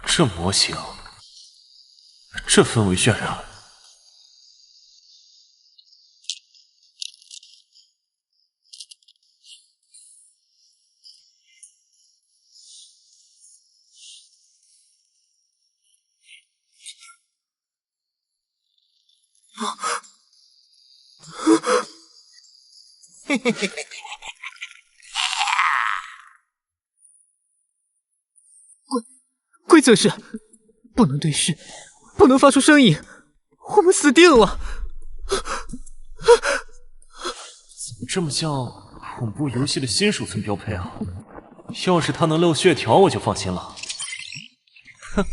这模型，这氛围渲染。嘿嘿嘿嘿。规则是不能对视，不能发出声音，我们死定了！怎么这么像恐怖游戏的新手村标配啊？要是他能露血条，我就放心了。哼，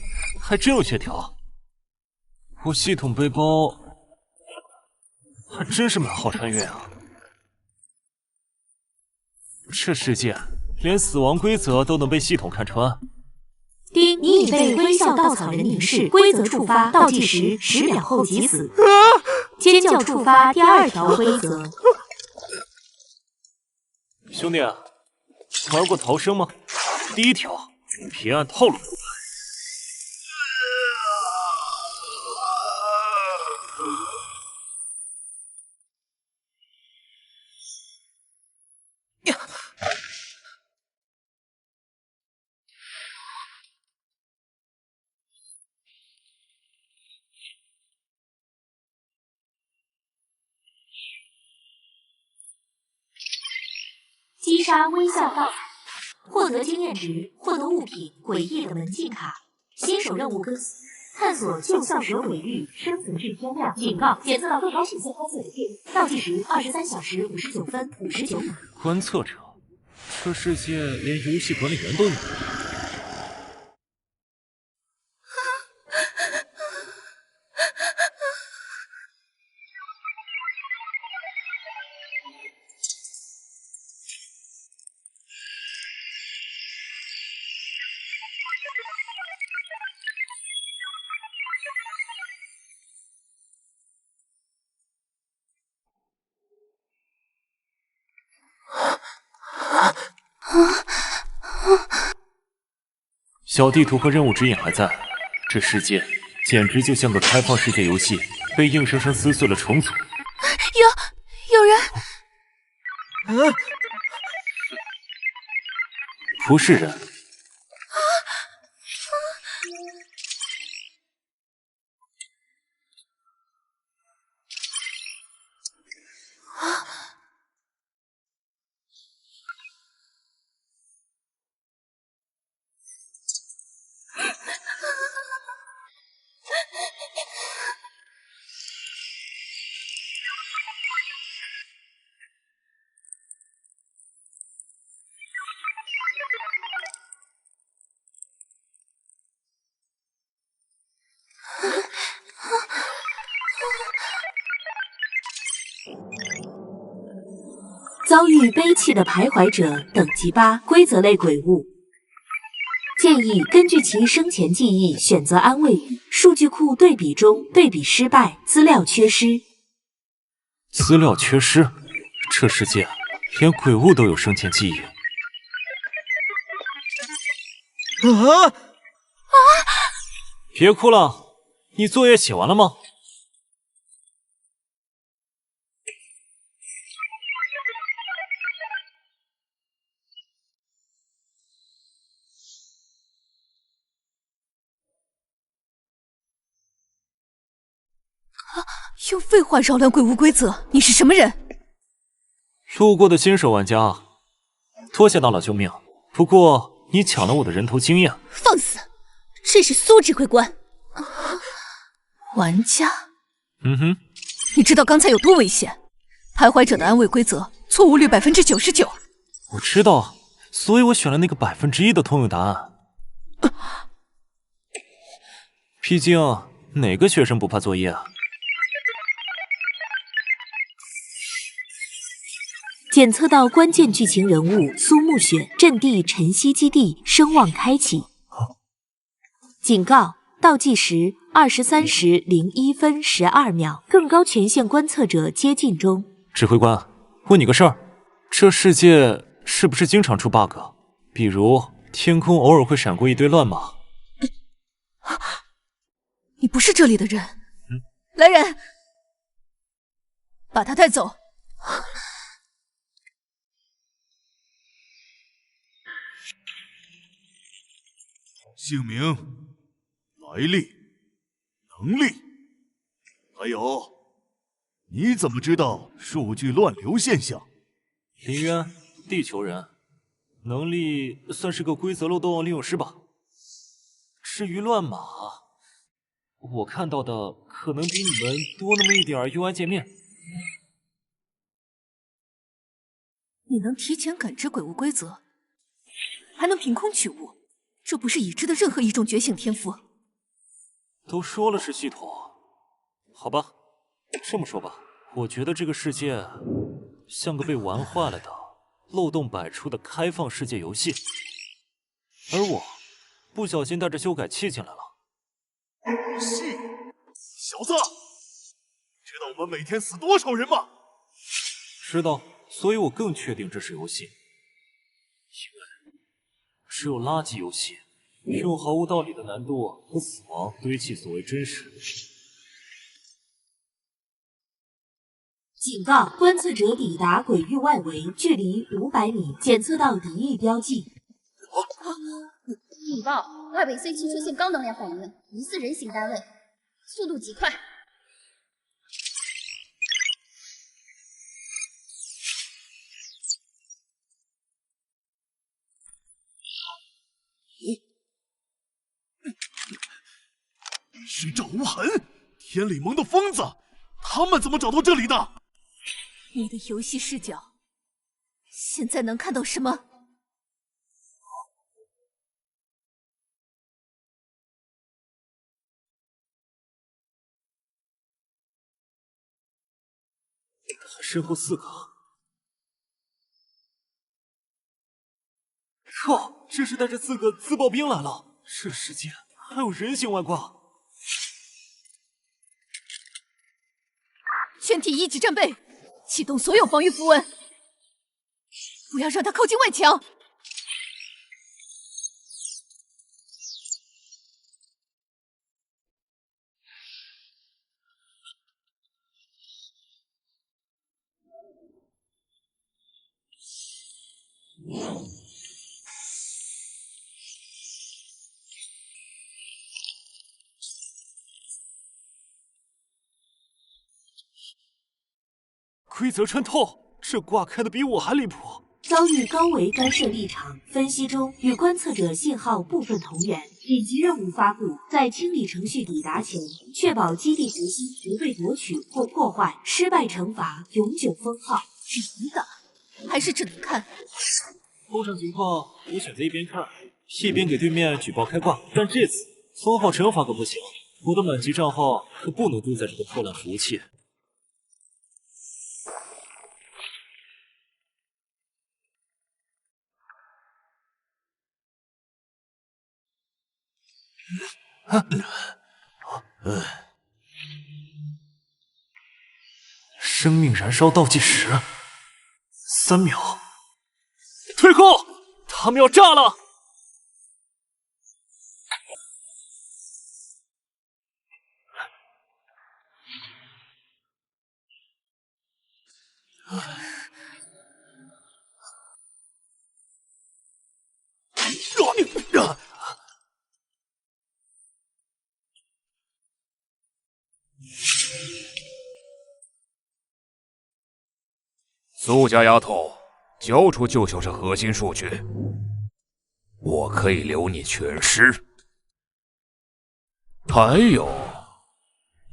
还真有血条。我系统背包还真是满号穿越啊！这世界连死亡规则都能被系统看穿。丁，你已被微笑稻草人凝视，规则触发，倒计时10秒后即死。尖叫触发第2条规则。兄弟，玩过逃生吗？第1条，别按套路。击杀微笑稻草，获得经验值，获得物品诡异的门禁卡。新手任务更新，探索旧校舍鬼域，生存至天亮。警告：检测到更高频线观测的电，倒计时23小时59分59秒。观测者，这世界连游戏管理员都有。小地图和任务指引还在，这世界简直就像个开放世界游戏，被硬生生撕碎了重组。有人，不是人。遭遇悲泣的徘徊者等级8，规则类鬼物。建议根据其生前记忆选择安慰语。数据库对比中对比失败，资料缺失。资料缺失？这世界连鬼物都有生前记忆。别哭了，你作业写完了吗？用废话扰乱鬼物规则，你是什么人？路过的新手玩家，多谢大佬救命。不过你抢了我的人头经验。放肆！这是苏指挥官。玩家？嗯哼。你知道刚才有多危险？徘徊者的安慰规则错误率99%。我知道，所以我选了那个1%的通用答案。毕竟哪个学生不怕作业啊？检测到关键剧情人物苏沐雪，阵地晨曦基地声望开启。警告：倒计时23时01分12秒，更高权限观测者接近中。指挥官，问你个事儿，这世界是不是经常出 bug？ 比如天空偶尔会闪过一堆乱码。你不是这里的人。来人，把他带走。姓名、来历、能力，还有，你怎么知道数据乱流现象？林渊，地球人，能力算是个规则漏洞利用师吧。至于乱码，我看到的可能比你们多那么一点 UI 界面。你能提前感知鬼物规则，还能凭空取物，这不是已知的任何一种觉醒天赋。都说了是系统，好吧，这么说吧，我觉得这个世界像个被玩坏了的、漏洞百出的开放世界游戏，而我不小心带着修改器进来了。戏，小子，知道我们每天死多少人吗？知道，所以我更确定这是游戏，因为只有垃圾游戏用毫无道理的难度和死亡堆砌所谓真实。警告：观测者抵达鬼域外围，距离500米，检测到敌意标记。禀报，外围 C 区出现高能量反应，疑似人形单位，速度极快。是赵无痕，天理盟的疯子，他们怎么找到这里的？你的游戏视角，现在能看到什么？他身后4个。靠！这是带着4个自爆兵来了，这世界还有人形外挂。全体一级战备，启动所有防御符文，不要让他靠近外墙。规则穿透，这挂开的比我还离谱。遭遇高维干涉立场，分析中与观测者信号部分同源。紧急任务发布，在清理程序抵达前，确保基地核心不被夺取或破坏。失败惩罚永久封号。能打还是只能看？通常情况，我选择一边看，一边给对面举报开挂。但这次封号惩罚可不行，我的满级账号可不能丢在这个破烂服务器。生命燃烧倒计时，3秒，退后！他们要炸了！苏家丫头，交出救秀社核心数据，我可以留你全尸。还有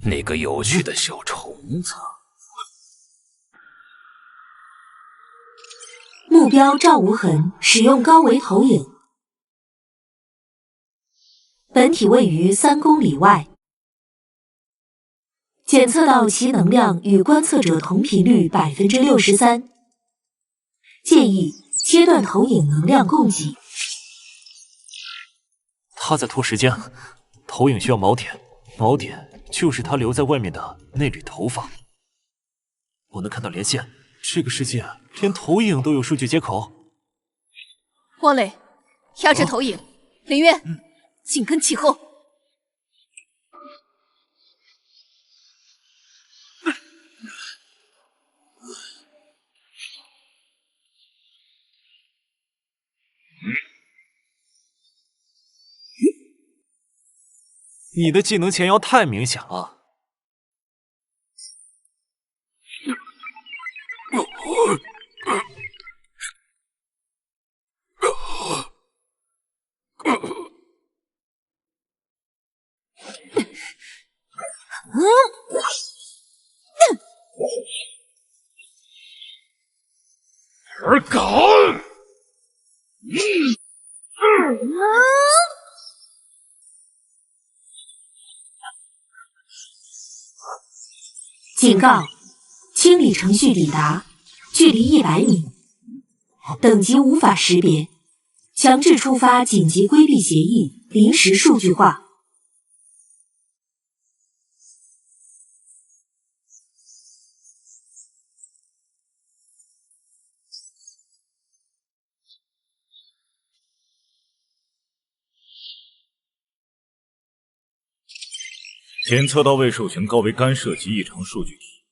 那个有趣的小虫子。目标赵无痕，使用高维投影，本体位于3公里外。检测到其能量与观测者同频率63%。建议切断投影能量供给。他在拖时间，投影需要锚点，锚点就是他留在外面的那缕头发。我能看到连线，这个世界连投影都有数据接口。汪磊，压制投影，林渊，紧跟其后。你的技能前摇太明显了。而敢！警告：清理程序抵达，距离100米，等级无法识别，强制触发紧急规避协议，临时数据化。检测到未授权高维干涉及异常数据体。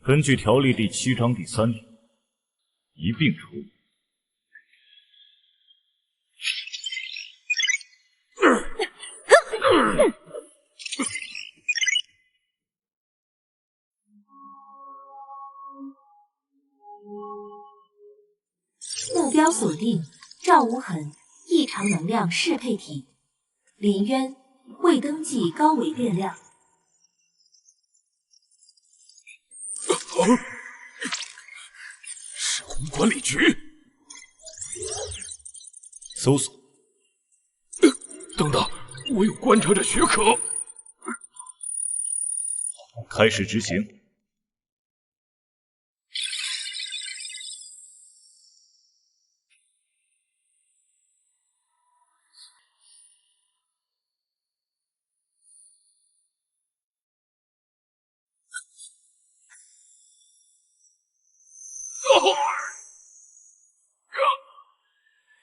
根据条例第7章第3条，一并处理。目标锁定：赵无痕，异常能量适配体。林渊，未登记高维电量。时空管理局，搜索。等等，我有观察者许可。开始执行。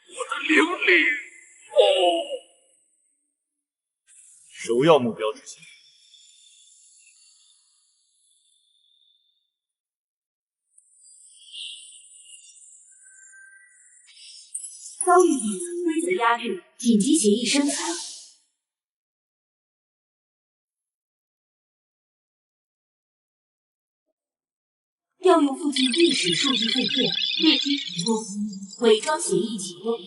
我的灵力！首要目标执行。遭遇底层规则压制，紧急协议生成。调用附近历史数据碎片，猎击成功，伪装协议启动。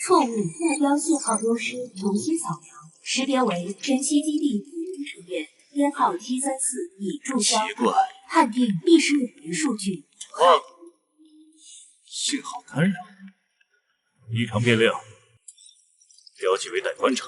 错误目标信号丢失，重新扫描，识别为珍稀基地普通成员，编号T34，已注销。奇怪，判定历史冗余数据。信号干扰，异常变量，标记为待观察。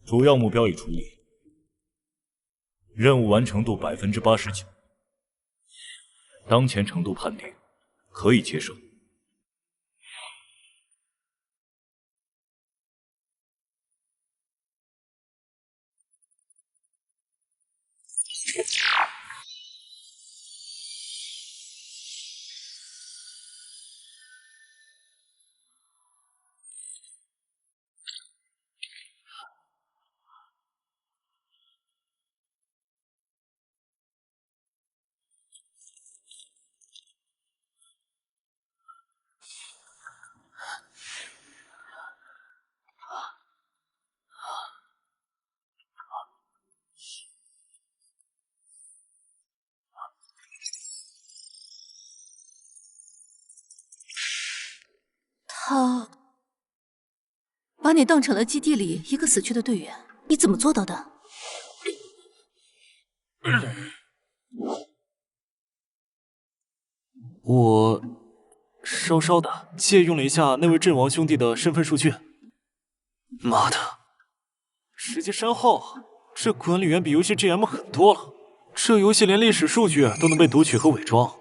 主要目标已处理，任务完成度89%，当前程度判定可以接受。他美当成了基地里一个死去的队员，你怎么做到的？我稍稍的借用了一下那位阵亡兄弟的身份数据。妈的，直接删号啊！这管理员比游戏 GM 狠多了，这游戏连历史数据都能被读取和伪装。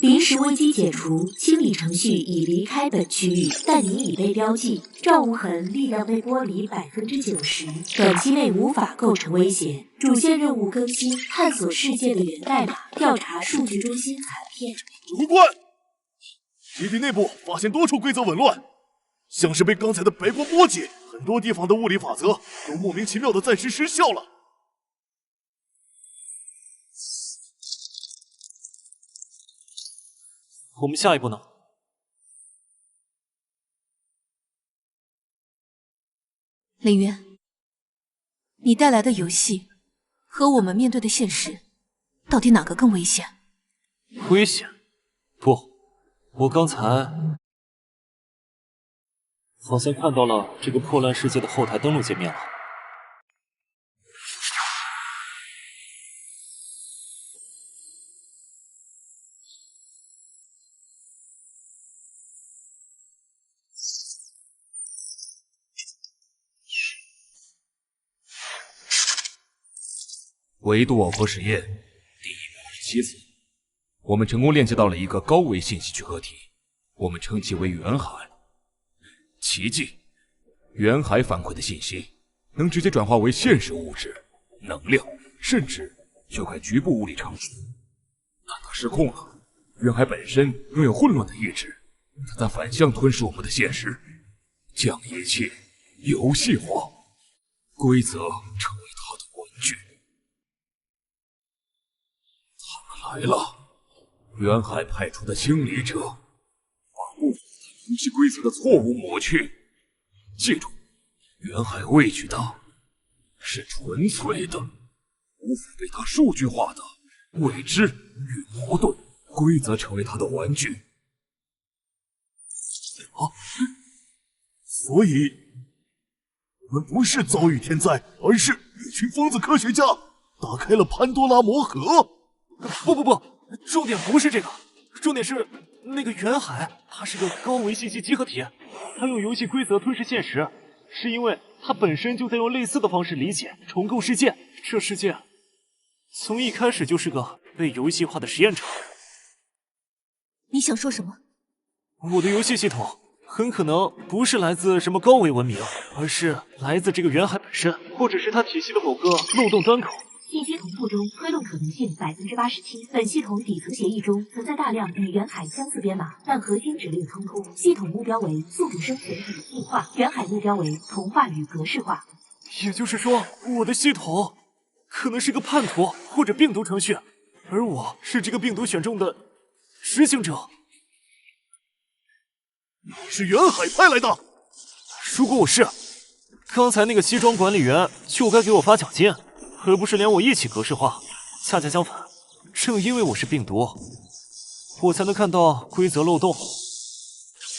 临时危机解除，清理程序已离开本区域，但你已被标记，赵无痕力量被剥离90%，短期内无法构成威胁。主线任务更新，探索世界的源代码，调查数据中心残片。主管，基地内部发现多处规则紊乱，像是被刚才的白光波及，很多地方的物理法则都莫名其妙的暂时失效了。我们下一步呢？林渊，你带来的游戏和我们面对的现实，到底哪个更危险？危险？不，我刚才好像看到了这个破烂世界的后台登录界面了。维度耦合实验第157次，我们成功链接到了一个高维信息聚合体，我们称其为元海。奇迹，元海反馈的信息能直接转化为现实物质、能量，甚至修改局部物理常数。但它失控了，元海本身拥有混乱的意志，它在反向吞噬我们的现实，将一切游戏化，规则成为它的玩具。来了，元海派出的清理者，把部分游戏规则的错误抹去。记住，元海畏惧的是纯粹的，无法被他数据化的未知与矛盾，规则成为他的玩具。所以，我们不是遭遇天灾，而是一群疯子科学家打开了潘多拉魔盒。不，重点不是这个，重点是那个元海，它是个高维信息集合体，它用游戏规则吞噬现实，是因为它本身就在用类似的方式理解重构世界。这世界从一开始就是个被游戏化的实验场。你想说什么？我的游戏系统很可能不是来自什么高维文明，而是来自这个元海本身，或者是它体系的某个漏洞端口。信息同步中，推论可能性87%。本系统底层协议中存在大量与元海相似编码，但核心指令冲突。系统目标为速度生存与进化，元海目标为同化与格式化。也就是说，我的系统可能是个叛徒或者病毒程序，而我是这个病毒选中的执行者。你是元海派来的？如果我是，刚才那个西装管理员就该给我发奖金，而不是连我一起格式化。恰恰相反，正因为我是病毒，我才能看到规则漏洞，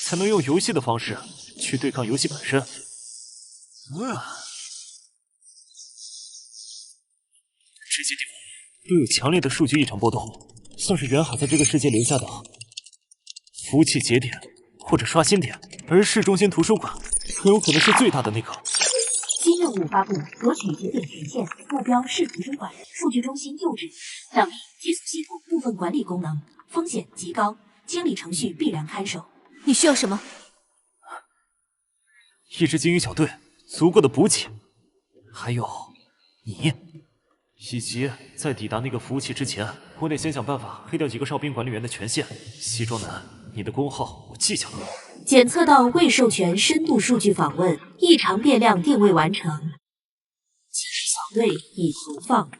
才能用游戏的方式去对抗游戏本身。这些地方都有强烈的数据异常波动，像是元海在这个世界留下的服务器节点或者刷新点，而市中心图书馆很有可能是最大的那个。新任务发布，夺取节点权限，目标是图书馆、数据中心旧址，奖励解锁系统部分管理功能，风险极高，清理程序必然看守。你需要什么？一支精英小队，足够的补给，还有你，以及在抵达那个服务器之前，我得先想办法黑掉几个哨兵管理员的权限。西装男，你的工号我记下了。检测到未授权深度数据访问，异常变量定位完成。精英小队已投放。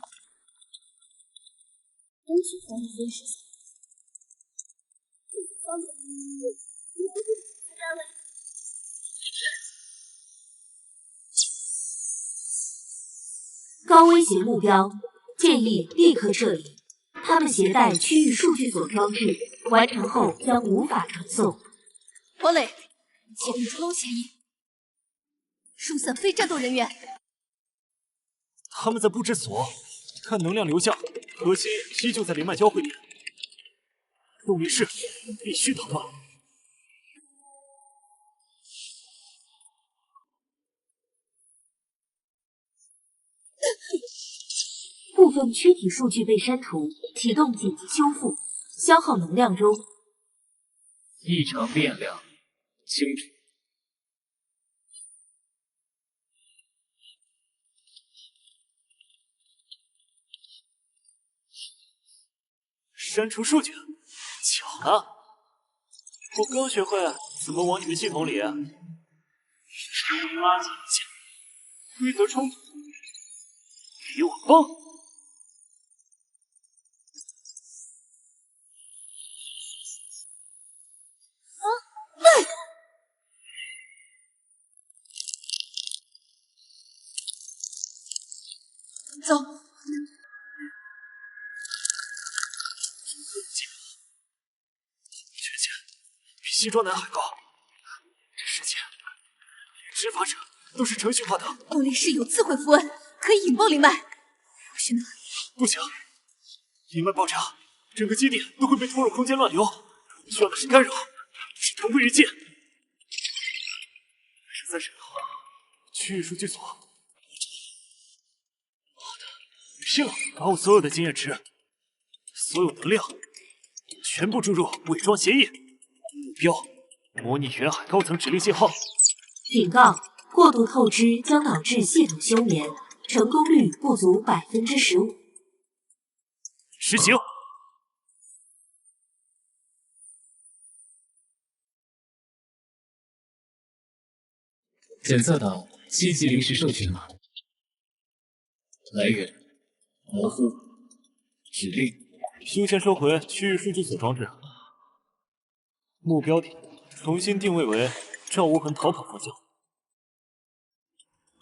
高威胁目标，建议立刻撤离。他们携带区域数据锁装置，完成后将无法传送。王磊，解除出动协议。疏散非战斗人员。他们在布置所，看能量流向，核心依旧在灵脉交汇点。动力室必须捣乱。部分躯体数据被删除，启动紧急修复，消耗能量中。一场变量，清楚。删除数据，巧了，我刚学会怎么往你的系统里垃圾进规则冲突，比我棒。走。权限比西装男还高，这世界连执法者都是程序化的。动力室有自毁符文，可以引爆灵脉。若是能……不行，灵脉爆炸，整个基地都会被拖入空间乱流。需要的是干扰，是同归于尽。13时后，区域数据所。拼了！把我所有的经验值、所有能量，全部注入伪装协议。目标：模拟远海高层指令信号。警告：过度透支将导致系统休眠，成功率不足15%。实行。检测到7级临时授权码，来源：模糊，指令：优先收回区域数据所装置。目标点重新定位为赵无痕逃跑方向。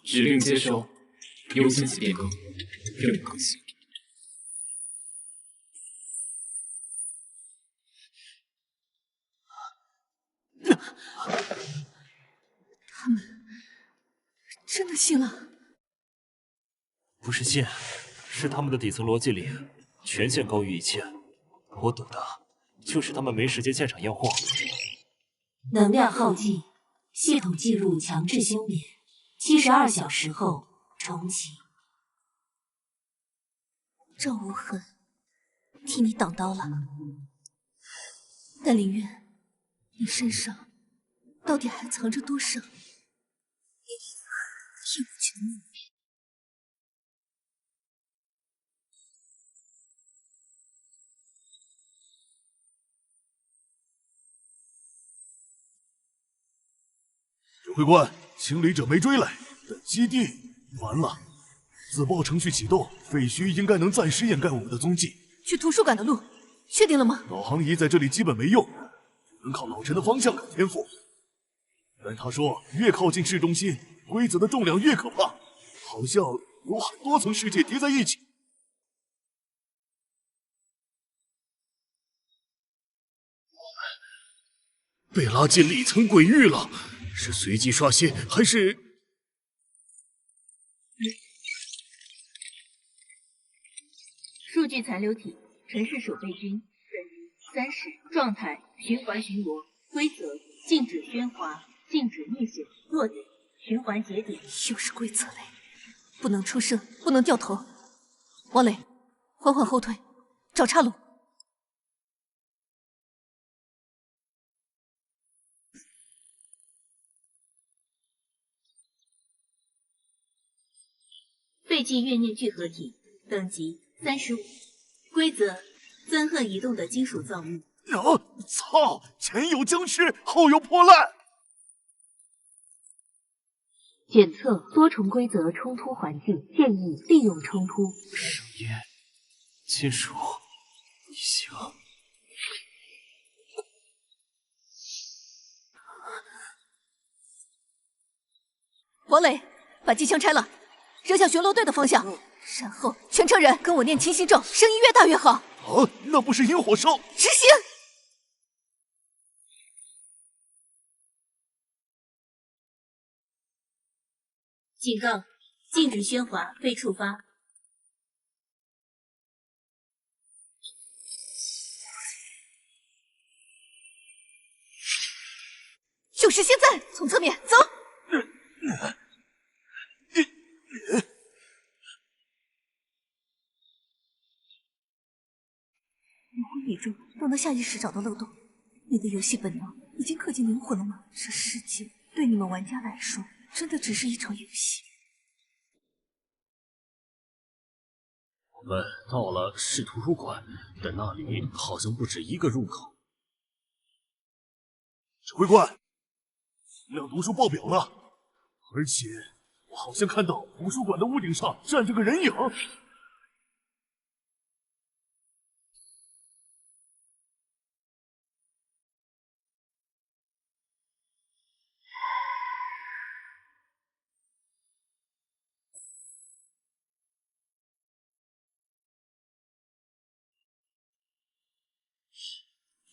指令接收，优先级变更，任务更新。他们真的信了？不是信，是他们的底层逻辑里权限高于一切。我赌的就是他们没时间现场验货。能量耗尽，系统进入强制休眠，72小时后重启。赵无痕，替你挡刀了。但林渊，你身上到底还藏着多少替我全秘？指挥官，清理者没追来，但基地完了。自爆程序启动，废墟应该能暂时掩盖我们的踪迹。去图书馆的路，确定了吗？导航仪在这里基本没用，只能靠老陈的方向感天赋。但他说，越靠近市中心，规则的重量越可怕，好像有很多层世界叠在一起。被拉进里层鬼域了，是随机刷新还是？数据残留体，城市守备军，等于30，状态循环巡逻，规则禁止喧哗，禁止逆血，弱点循环节点。又是规则类，不能出声，不能掉头。王磊，缓缓后退，找岔路。废弃怨念聚合体，等级35，规则憎恨移动的金属造物。操！前有僵尸，后有破烂。检测多重规则冲突环境，建议利用冲突。声音、金属、异形。王磊，把机枪拆了，扔向巡逻队的方向，然后全车人跟我念清心咒，声音越大越好。啊，那不是引火烧？执行。警告：禁止喧哗，被触发。就是现在，从侧面走。模糊宇宙都能下意识找到漏洞，你的游戏本能已经刻进灵魂了吗？这世界对你们玩家来说，真的只是一场游戏。我们到了市图书馆，但那里好像不止一个入口。指挥官，洪亮读书报表了，而且我好像看到图书馆的屋顶上站着个人影。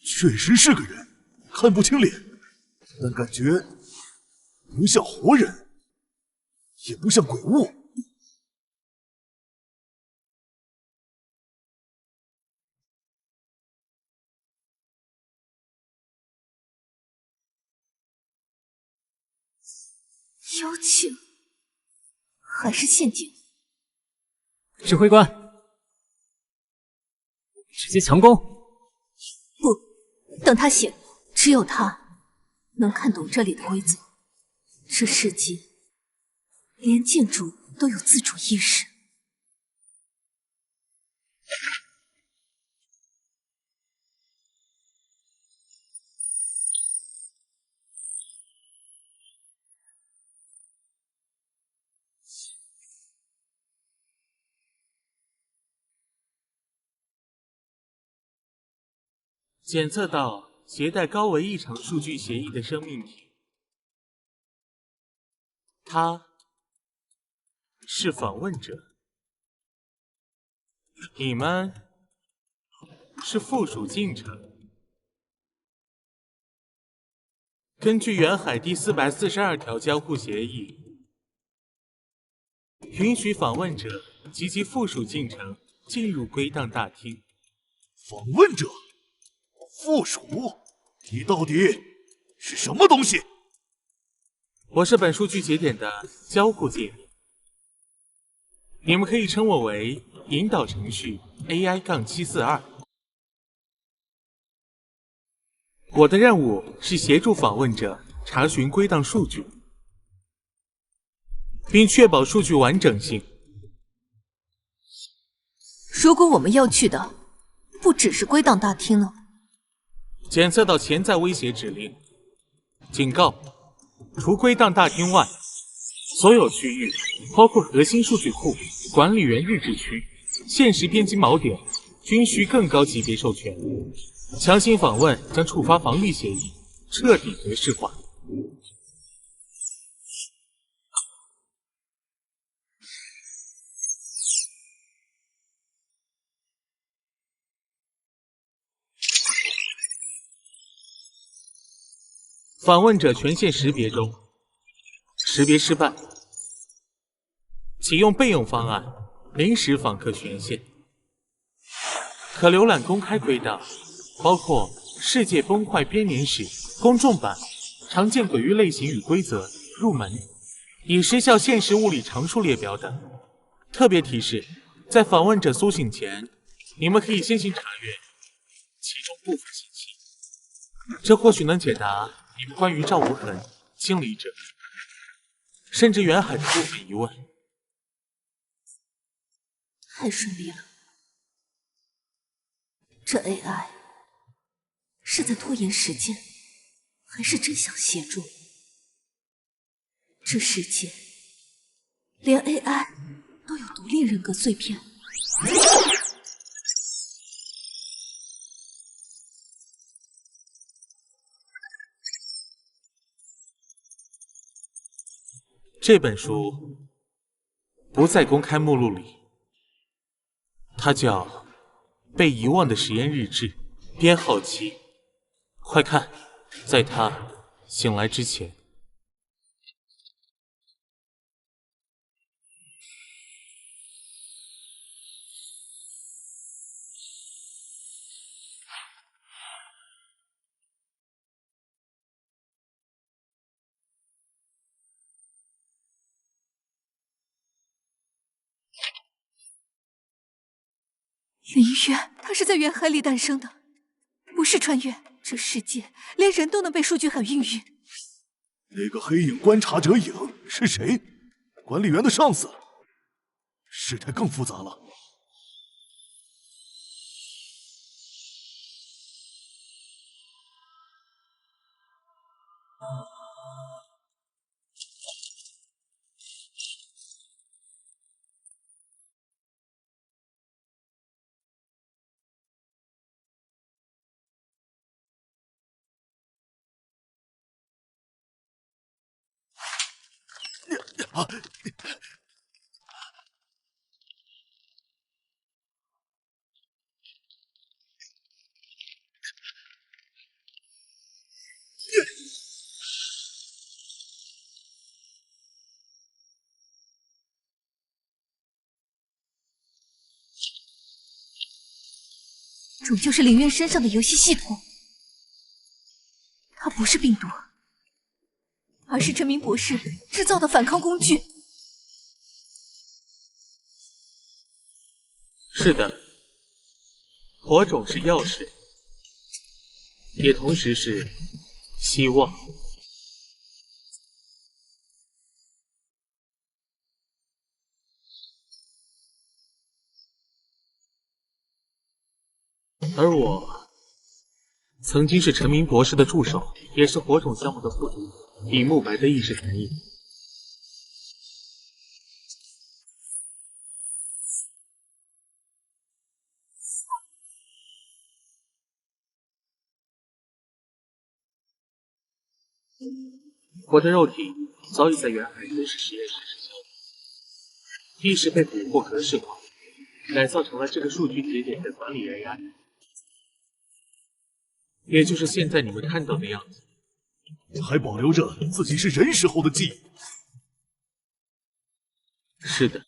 确实是个人，看不清脸，但感觉不像活人，也不像鬼物。妖精，还是陷阱？指挥官，直接强攻！不，等他醒，只有他能看懂这里的规则。这世界连建筑都有自主意识。检测到携带高维异常数据协议的生命体，他是访问者，你们是附属进程。根据远海第442条交互协议，允许访问者及其附属进程进入归档大厅。访问者？附属？你到底是什么东西？我是本数据节点的交互界面，你们可以称我为引导程序 AI-742。我的任务是协助访问者查询归档数据，并确保数据完整性。如果我们要去的不只是归档大厅呢？检测到潜在威胁指令，警告：除归档大厅外，所有区域，包括核心数据库、管理员日志区、现实编辑锚点，均需更高级别授权。强行访问将触发防御协议，彻底格式化。访问者权限识别中，识别失败，启用备用方案临时访客权限，可浏览公开归档，包括世界崩坏编年史公众版、常见鬼域类型与规则入门，已失效现实物理常数列表等。特别提示，在访问者苏醒前，你们可以先行查阅其中部分信息，这或许能解答你们关于赵无痕、清理者，甚至远海的部分疑问。太顺利了，这 AI 是在拖延时间，还是真想协助？这世界连 AI 都有独立人格碎片。这本书不在公开目录里，它叫《被遗忘的实验日志》，编号7。快看，在他醒来之前。林渊，他是在远海里诞生的，不是穿越。这世界连人都能被数据海孕育。那个黑影观察者影是谁？管理员的上司？事态更复杂了。终究是林渊身上的游戏系统，它不是病毒，而是陈明博士制造的反抗工具。是的，火种是钥匙，也同时是希望。而我曾经是陈明博士的助手，也是火种项目的副主理，以慕白的意识传译。我的肉体早已在远海分尸实验室失效，意识被捕获格式化，改造成了这个数据节点的管理人员。也就是现在你们看到的样子，还保留着自己是人时候的记忆。是的。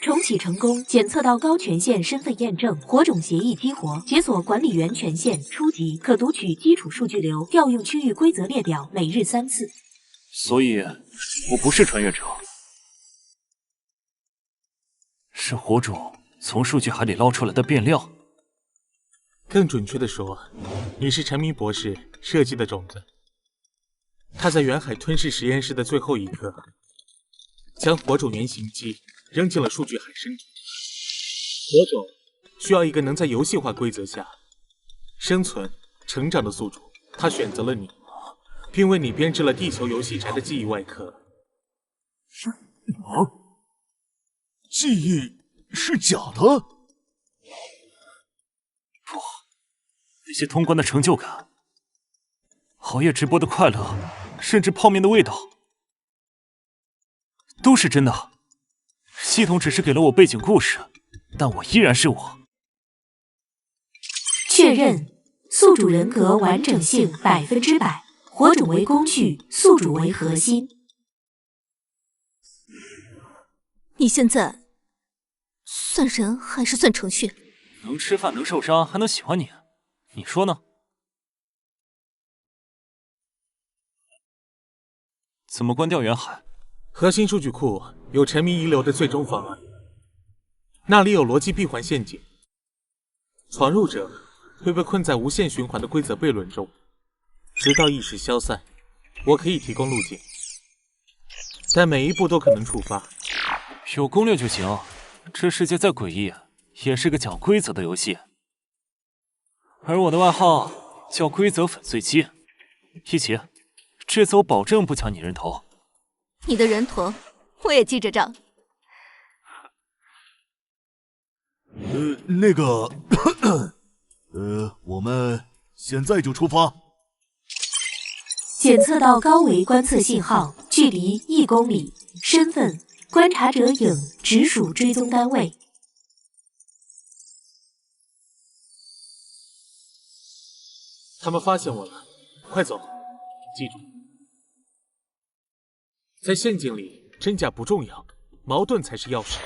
重启成功，检测到高权限身份验证，火种协议激活，解锁管理员权限初级，可读取基础数据流，调用区域规则列表，每日3次。所以，我不是穿越者，是火种从数据海里捞出来的变量。更准确的说，你是陈明博士设计的种子。他在远海吞噬实验室的最后一刻，将火种原型机扔进了数据海深处。火种需要一个能在游戏化规则下生存、成长的宿主，他选择了你，并为你编制了地球游戏宅的记忆外壳。记忆是假的？不，那些通关的成就感，熬夜直播的快乐，甚至泡面的味道，都是真的。系统只是给了我背景故事，但我依然是我。确认宿主人格完整性100%，火种为工具，宿主为核心。你现在算人还是算程序？能吃饭，能受伤，还能喜欢你，你说呢？怎么关掉远海？核心数据库有陈明遗留的最终方案，那里有逻辑闭环陷阱，闯入者会被困在无限循环的规则悖论中，直到意识消散。我可以提供路径，但每一步都可能触发。有攻略就行。这世界再诡异，也是个讲规则的游戏。而我的外号叫规则粉碎机。一起，这次我保证不抢你人头。你的人头我也记着账。那个，我们现在就出发。检测到高维观测信号，距离1公里，身份观察者影，直属追踪单位。他们发现我了，快走！记住，在陷阱里真假不重要，矛盾才是钥匙。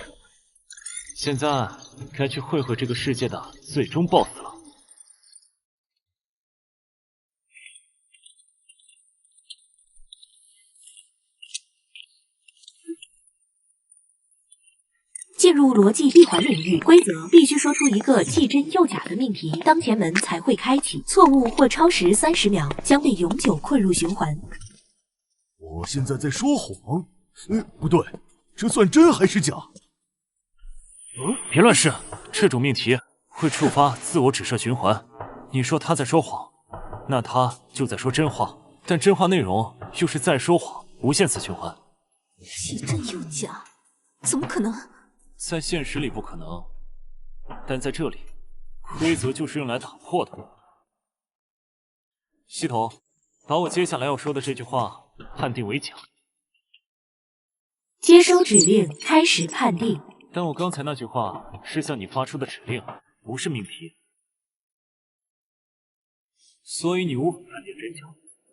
现在该去会会这个世界的最终 BOSS 了。进入逻辑闭环领域，规则必须说出一个既真又假的命题，当前门才会开启。错误或超时30秒，将被永久困入循环。我现在在说谎？不对，这算真还是假？别乱试，这种命题会触发自我指涉循环。你说他在说谎，那他就在说真话，但真话内容又是在说谎，无限次循环。既真又假，怎么可能？在现实里不可能，但在这里，规则就是用来打破的。系统，把我接下来要说的这句话判定为假。接收指令，开始判定。但我刚才那句话是向你发出的指令，不是命题，所以你无法判定真假。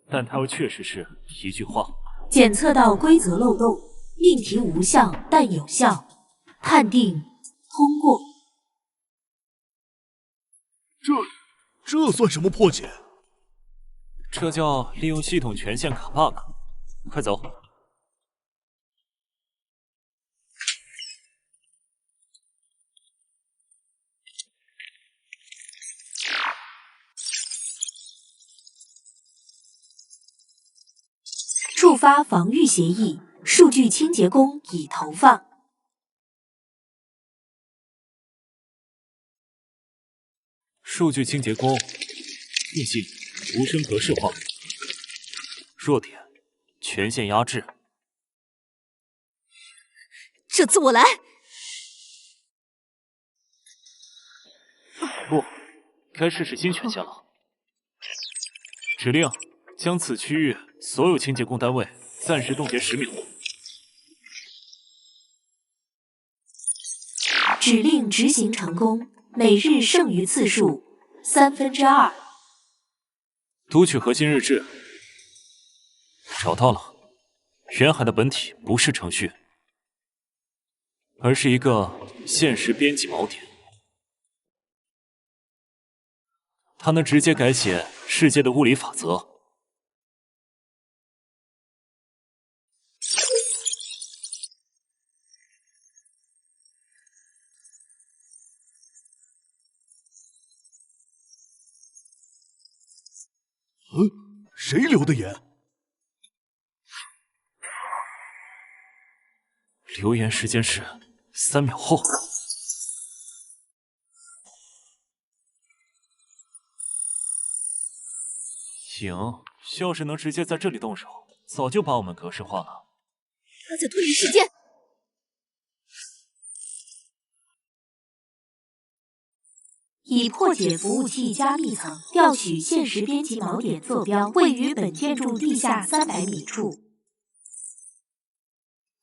但它又确实是一句话。检测到规则漏洞，命题无效但有效。判定通过。这算什么破解？这叫利用系统权限卡 bug。快走！触发防御协议，数据清洁工已投放。数据清洁工特性无声格式化，弱点权限压制。这次我来。不，该试试新权限了。指令：将此区域所有清洁工单位暂时冻结10秒。指令执行成功，每日剩余次数2/3。读取核心日志，找到了。远海的本体不是程序，而是一个现实编辑锚点。它能直接改写世界的物理法则。谁留的言？留言时间是3秒后。行，要是能直接在这里动手，早就把我们格式化了。他在拖延时间。已破解服务器加密层，调取现实编辑锚点坐标位于本建筑地下300米处。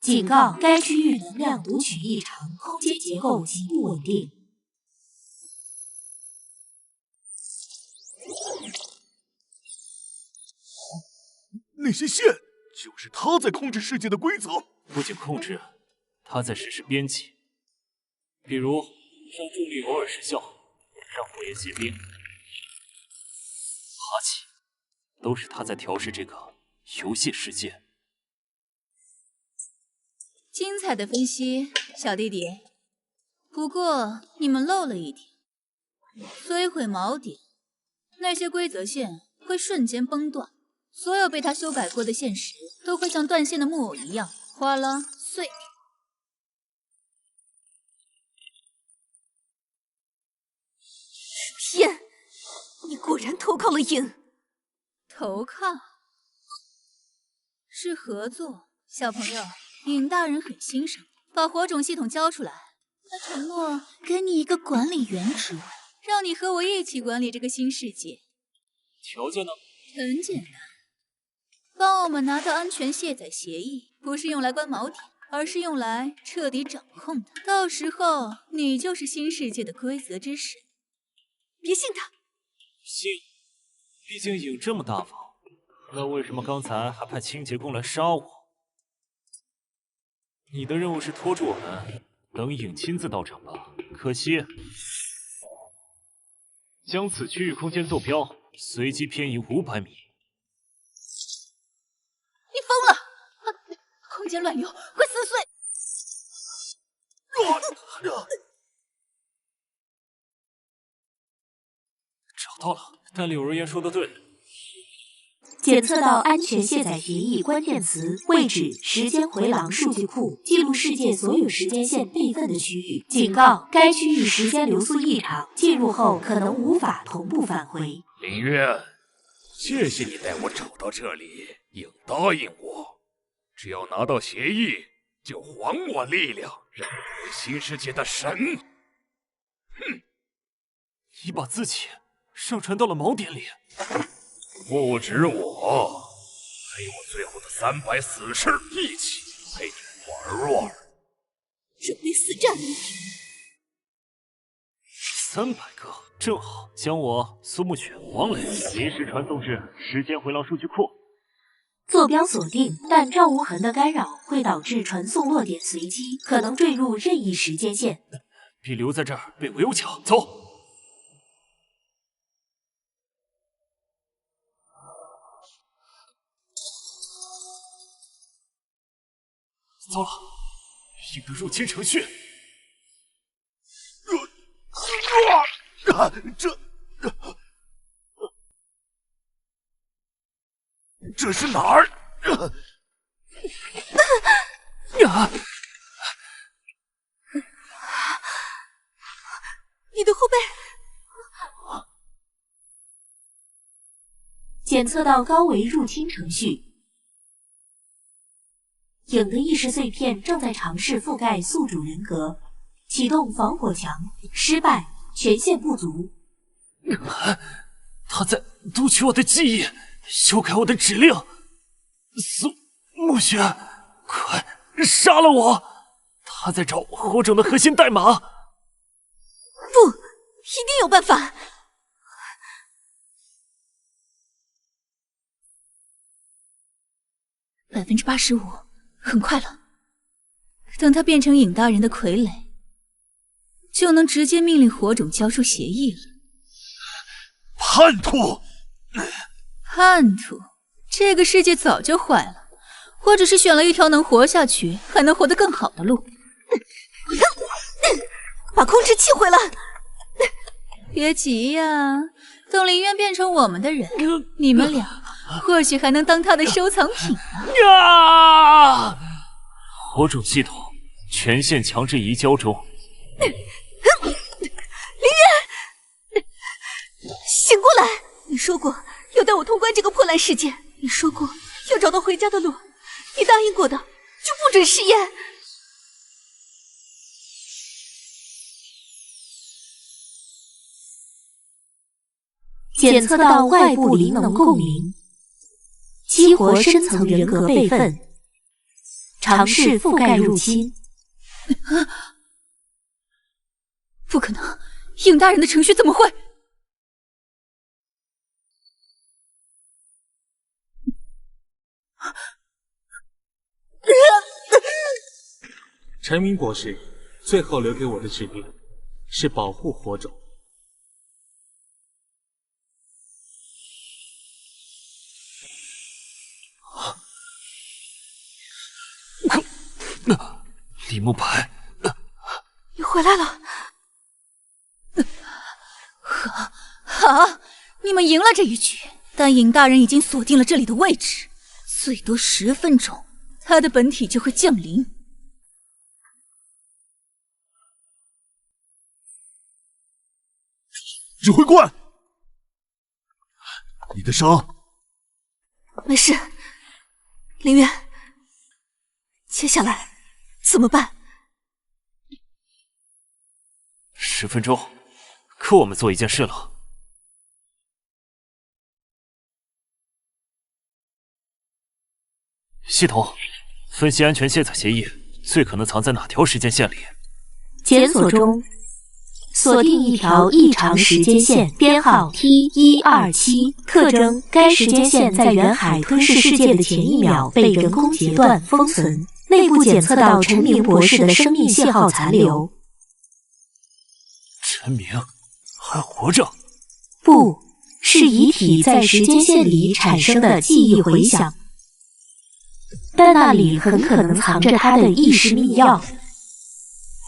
警告：该区域能量读取异常，空间结构极不稳定。那些线就是他在控制世界的规则。不仅控制，他在实施编辑，比如让重力偶尔失效，让火焰结冰、爬起，都是他在调试这个游戏世界。精彩的分析，小弟弟。不过你们漏了一点，摧毁锚点，那些规则线会瞬间崩断，所有被他修改过的现实都会像断线的木偶一样哗啦碎掉。天，你果然投靠了尹。投靠？是合作，小朋友。尹大人很欣赏，把火种系统交出来，他承诺给你一个管理员职位，让你和我一起管理这个新世界。条件呢？很简单，帮我们拿到安全卸载协议，不是用来关锚点，而是用来彻底掌控的。到时候你就是新世界的规则之神。别信他。信？毕竟尹这么大方，那为什么刚才还派清洁工来杀我？你的任务是拖住我们，等影亲自到场吧。可惜，将此区域空间坐标随机偏移500米。你疯了！空间乱流会撕碎。找到了，但柳如烟说的对。检测到安全卸载协议关键词、位置、时间回廊数据库，记录世界所有时间线备份的区域。警告：该区域时间流速异常，进入后可能无法同步返回。林渊，谢谢你带我找到这里，应答应我，只要拿到协议，就还我力量，让我为新世界的神。哼！你把自己上传到了锚点里。不止我，还有我最后的300死士一起陪你玩玩。准备死战！300个，正好将我、苏沐雪、王磊临时传送至时间回廊数据库。坐标锁定，但赵无痕的干扰会导致传送落点随机，可能坠入任意时间线。比留在这儿被围殴强。走。糟了，影的入侵程序。这是哪儿？你的后背。检测到高维入侵程序。影的意识碎片正在尝试覆盖宿主人格，启动防火墙，失败，权限不足。他在读取我的记忆，修改我的指令。苏沐雪，快杀了我！他在找火种的核心代码。不，一定有办法。85%，很快了。等他变成影大人的傀儡，就能直接命令火种交出协议了。叛徒！叛徒！这个世界早就坏了，我只是选了一条能活下去，还能活得更好的路。把控制器回来！别急呀，等林渊变成我们的人，你们俩或许还能当他的收藏品呢。火种系统全线强制移交中。林渊，醒过来！你说过要带我通关这个破烂世界，你说过要找到回家的路，你答应过的就不准食言。检测到外部灵能共鸣，激活深层人格备份，尝试覆盖入侵。不可能，影大人的程序怎么会？陈明博士最后留给我的指令是保护火种。李慕白，你回来了！好，你们赢了这一局，但影大人已经锁定了这里的位置，最多10分钟，他的本体就会降临。指挥官，你的伤没事。林渊，接下来怎么办？10分钟，够我们做一件事了。系统，分析安全卸载协议，最可能藏在哪条时间线里？检索中。锁定一条异常时间线，编号 T127，特征：该时间线在远海吞噬世界的前1秒被人工截断封存，内部检测到陈明博士的生命信号残留。陈明还活着？不是遗体在时间线里产生的记忆回响，但那里很可能藏着他的意识密钥，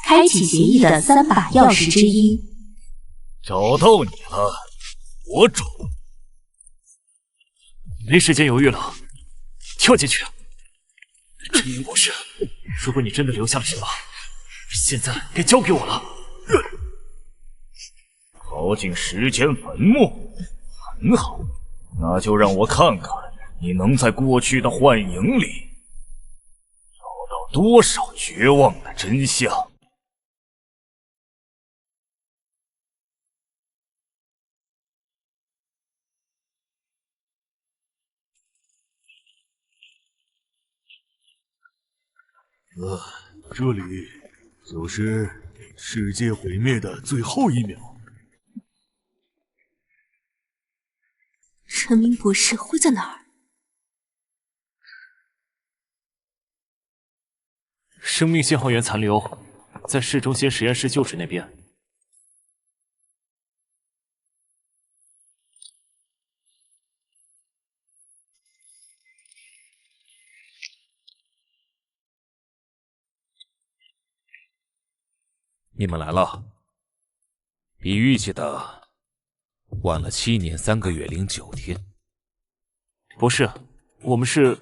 开启协议的3把钥匙之一。找到你了，火种。没时间犹豫了，跳进去！陈明博士，如果你真的留下了什么，现在该交给我了。逃进时间坟墓，很好，那就让我看看你能在过去的幻影里找到多少绝望的真相。这里就是世界毁灭的最后1秒。陈明博士会在哪儿？生命信号源残留，在市中心实验室旧址那边。你们来了，比预计的晚了7年3个月09天。不是，我们是……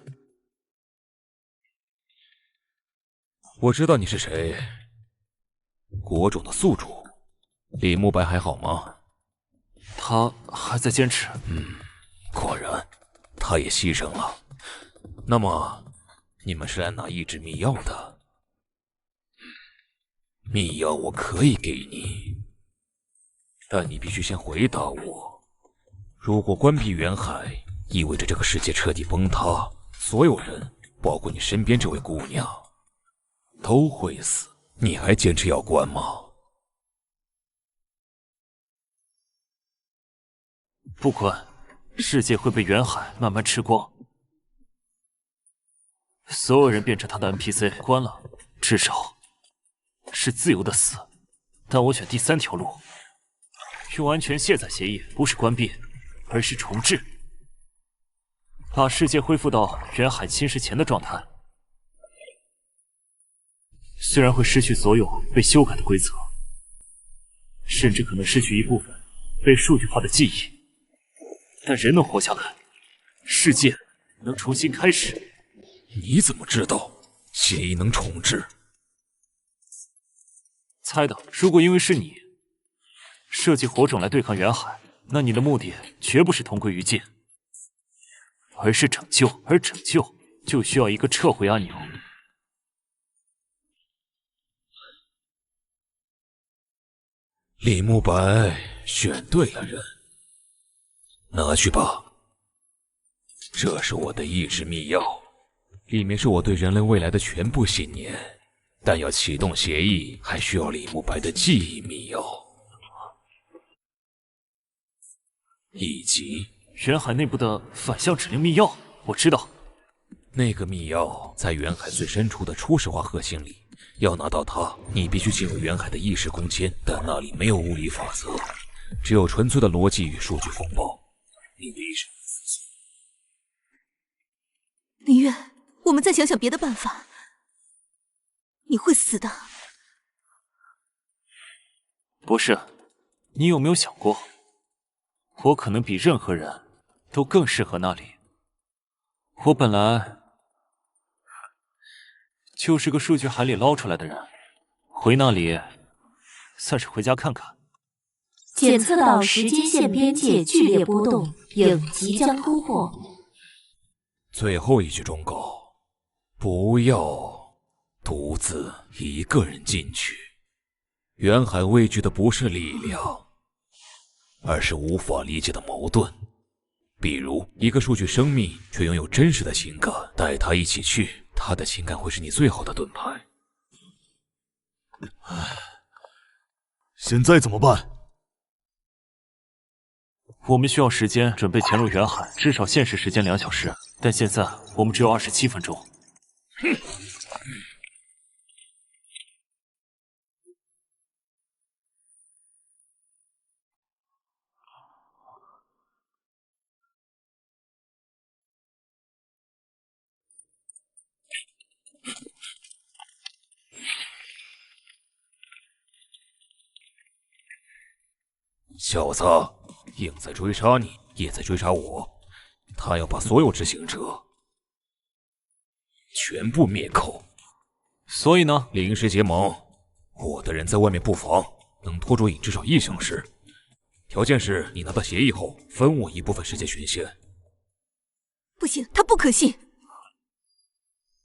我知道你是谁，国种的宿主李慕白还好吗？他还在坚持。果然，他也牺牲了。那么，你们是来拿意志密钥的？密钥我可以给你，但你必须先回答我：如果关闭远海，意味着这个世界彻底崩塌，所有人，包括你身边这位姑娘，都会死。你还坚持要关吗？不关，世界会被远海慢慢吃光，所有人变成他的 NPC， 关了，至少是自由的死。但我选第3条路，用安全卸载协议，不是关闭，而是重置，把世界恢复到远海侵蚀前的状态。虽然会失去所有被修改的规则，甚至可能失去一部分被数据化的记忆，但人能活下来，世界能重新开始。你怎么知道协议能重置？猜的。如果因为是你设计火种来对抗远海，那你的目的绝不是同归于尽，而是拯救。而拯救就需要一个撤回按钮。李慕白选对了人，拿去吧。这是我的意志密钥，里面是我对人类未来的全部信念。但要启动协议，还需要李慕白的记忆密钥，以及远海内部的反向指令密钥。我知道，那个密钥在远海最深处的初始化核心里。要拿到它，你必须进入远海的意识空间，但那里没有物理法则，只有纯粹的逻辑与数据风暴。你的意识，林月，我们再想想别的办法。你会死的。不是，你有没有想过，我可能比任何人都更适合那里。我本来就是个数据海里捞出来的人，回那里算是回家看看。检测到时间线边界剧烈波动，影即将突破。最后一句忠告：不要独自一个人进去。远海畏惧的不是力量，而是无法理解的矛盾。比如，一个数据生命却拥有真实的情感，带他一起去，他的情感会是你最好的盾牌。现在怎么办？我们需要时间准备潜入远海，至少现实时间2小时，但现在我们只有27分钟。小子，鹰在追杀你，也在追杀我。他要把所有执行者全部灭口。所以呢，临时结盟，我的人在外面布防，能拖住影至少1小时。条件是你拿到协议后，分我一部分世界权限。不行，他不可信。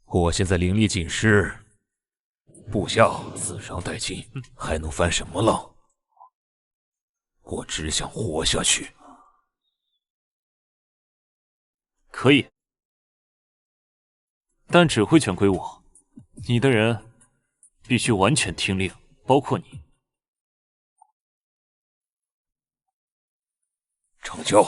我现在灵力尽失，部下死伤殆尽，还能翻什么浪？我只想活下去。可以，但指挥权归我，你的人必须完全听令，包括你。成交。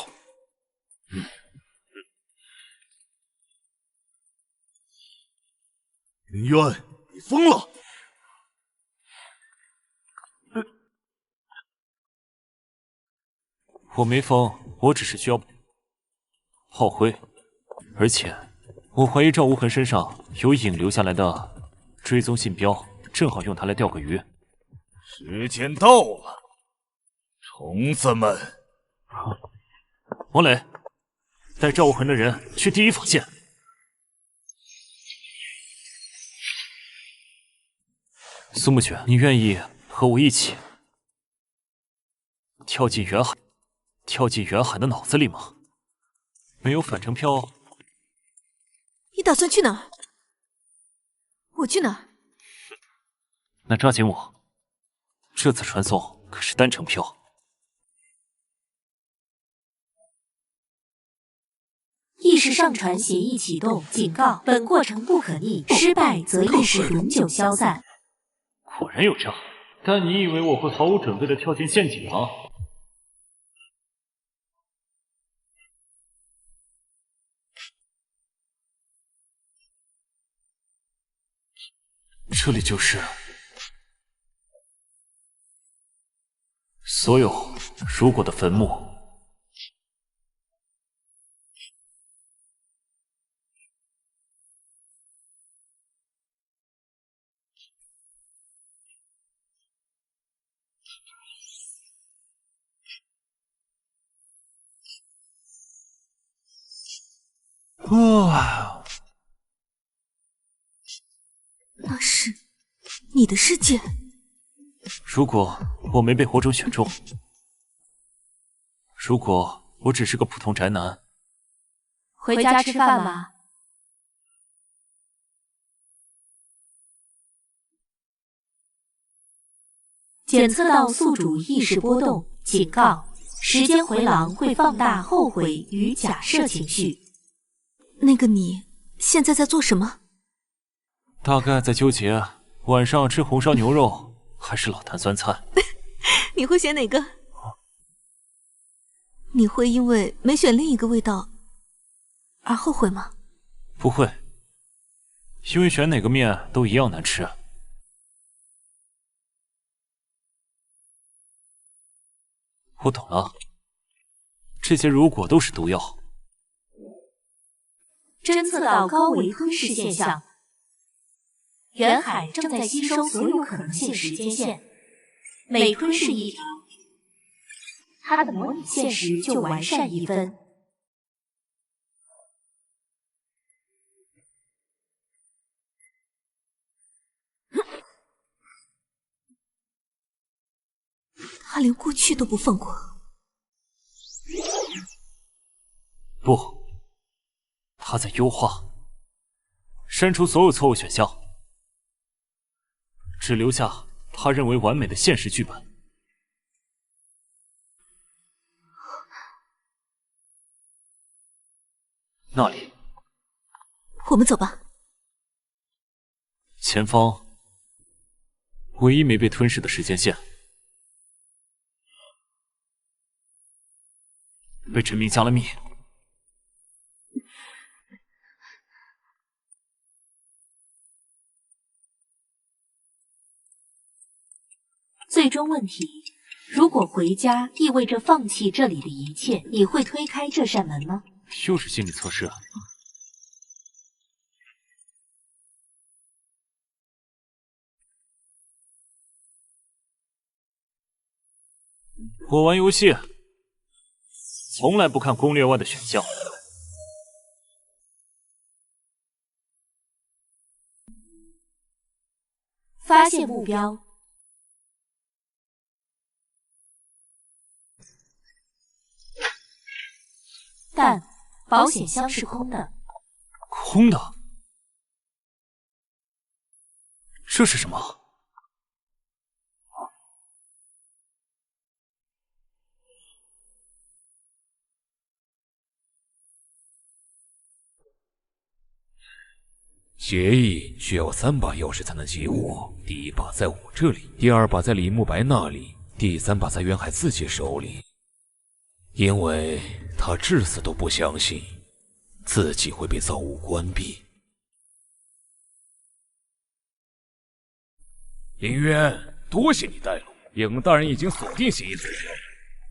林渊，你疯了！我没疯，我只是需要炮灰，而且我怀疑赵无痕身上有影留下来的追踪信标，正好用它来钓个鱼。时间到了，虫子们！王磊，带赵无痕的人去第一防线。苏沐雪，你愿意和我一起跳进远海？跳进远海的脑子里吗？没有返程票。你打算去哪儿？我去哪儿？那抓紧我，这次传送可是单程票。意识上传协议启动，警告：本过程不可逆，失败则意识永久消散。果然有诈，但你以为我会毫无准备的跳进陷阱吗？这里就是所有如果的坟墓。那是你的世界。如果我没被火种选中，如果我只是个普通宅男，回家吃饭吧。检测到宿主意识波动，警告：时间回廊会放大后悔与假设情绪。那个你现在在做什么？大概在纠结晚上吃红烧牛肉还是老坛酸菜。你会选哪个？你会因为没选另一个味道而后悔吗？不会，因为选哪个面都一样难吃。我懂了，这些如果都是毒药。侦测到高维吞噬现象，远海正在吸收所有可能性时间线，每吞噬一条，它的模拟现实就完善1分。他连过去都不放过。不，他在优化，删除所有错误选项，只留下他认为完美的现实剧本。那里，我们走吧。前方唯一没被吞噬的时间线，被陈明加了密。最终问题：如果回家意味着放弃这里的一切，你会推开这扇门吗？又是心理测试。我玩游戏从来不看攻略外的选项。发现目标。但保险箱是空的。空的？这是什么？协议需要3把钥匙才能激活，第1把在我这里，第2把在李慕白那里，第3把在渊海自己手里。因为他至死都不相信自己会被造物关闭。林渊，多谢你带路，影大人已经锁定协议坐标，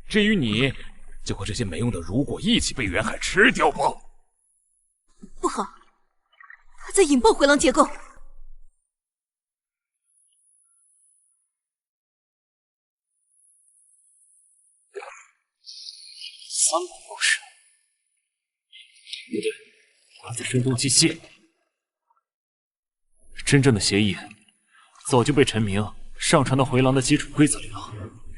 至于你，就和这些没用的如果一起被渊海吃掉吧。不好，他在引爆回廊结构。3把钥匙，不对，他在声东击西。真正的协议早就被陈明上传到回廊的基础规则里了。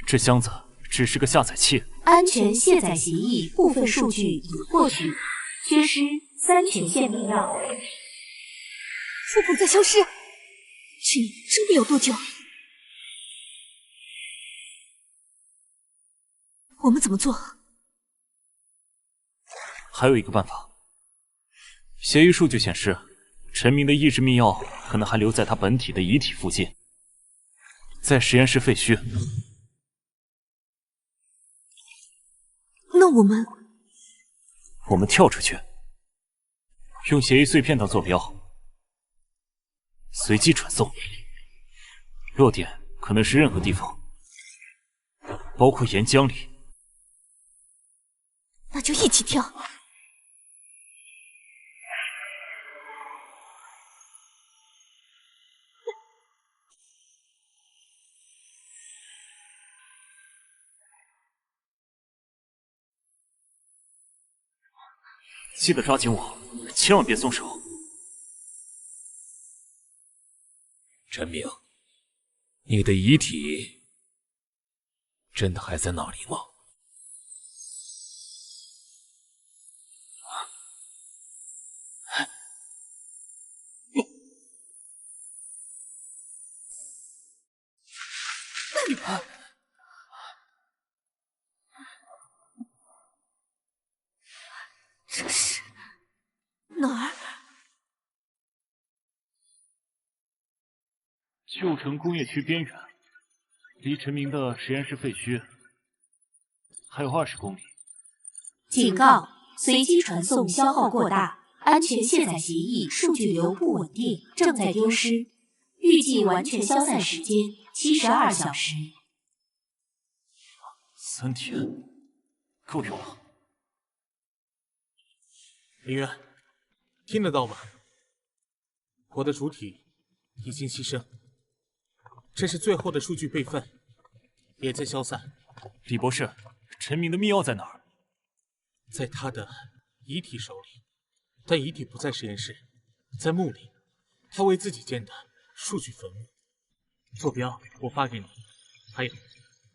这箱子只是个下载器。安全卸载协议部分数据已获取，缺失3权限密钥。触碰在消失，这真的要多久？我们怎么做？还有一个办法，协议数据显示，陈明的意志密钥可能还留在他本体的遗体附近，在实验室废墟。那我们跳出去，用协议碎片当坐标，随机传送。落点可能是任何地方，包括岩浆里。那就一起跳。记得抓紧我，千万别松手。陈明，你的遗体真的还在那里吗？这是哪儿？旧城工业区边缘，离陈明的实验室废墟还有20公里。警告：随机传送消耗过大，安全卸载协议数据流不稳定，正在丢失。预计完全消散时间72小时。3天，够用了。林渊，听得到吗？我的主体已经牺牲，这是最后的数据备份，也在消散。李博士，陈明的密钥在哪儿？在他的遗体手里，但遗体不在实验室，在墓里，他为自己建的数据坟墓。坐标我发给你，还有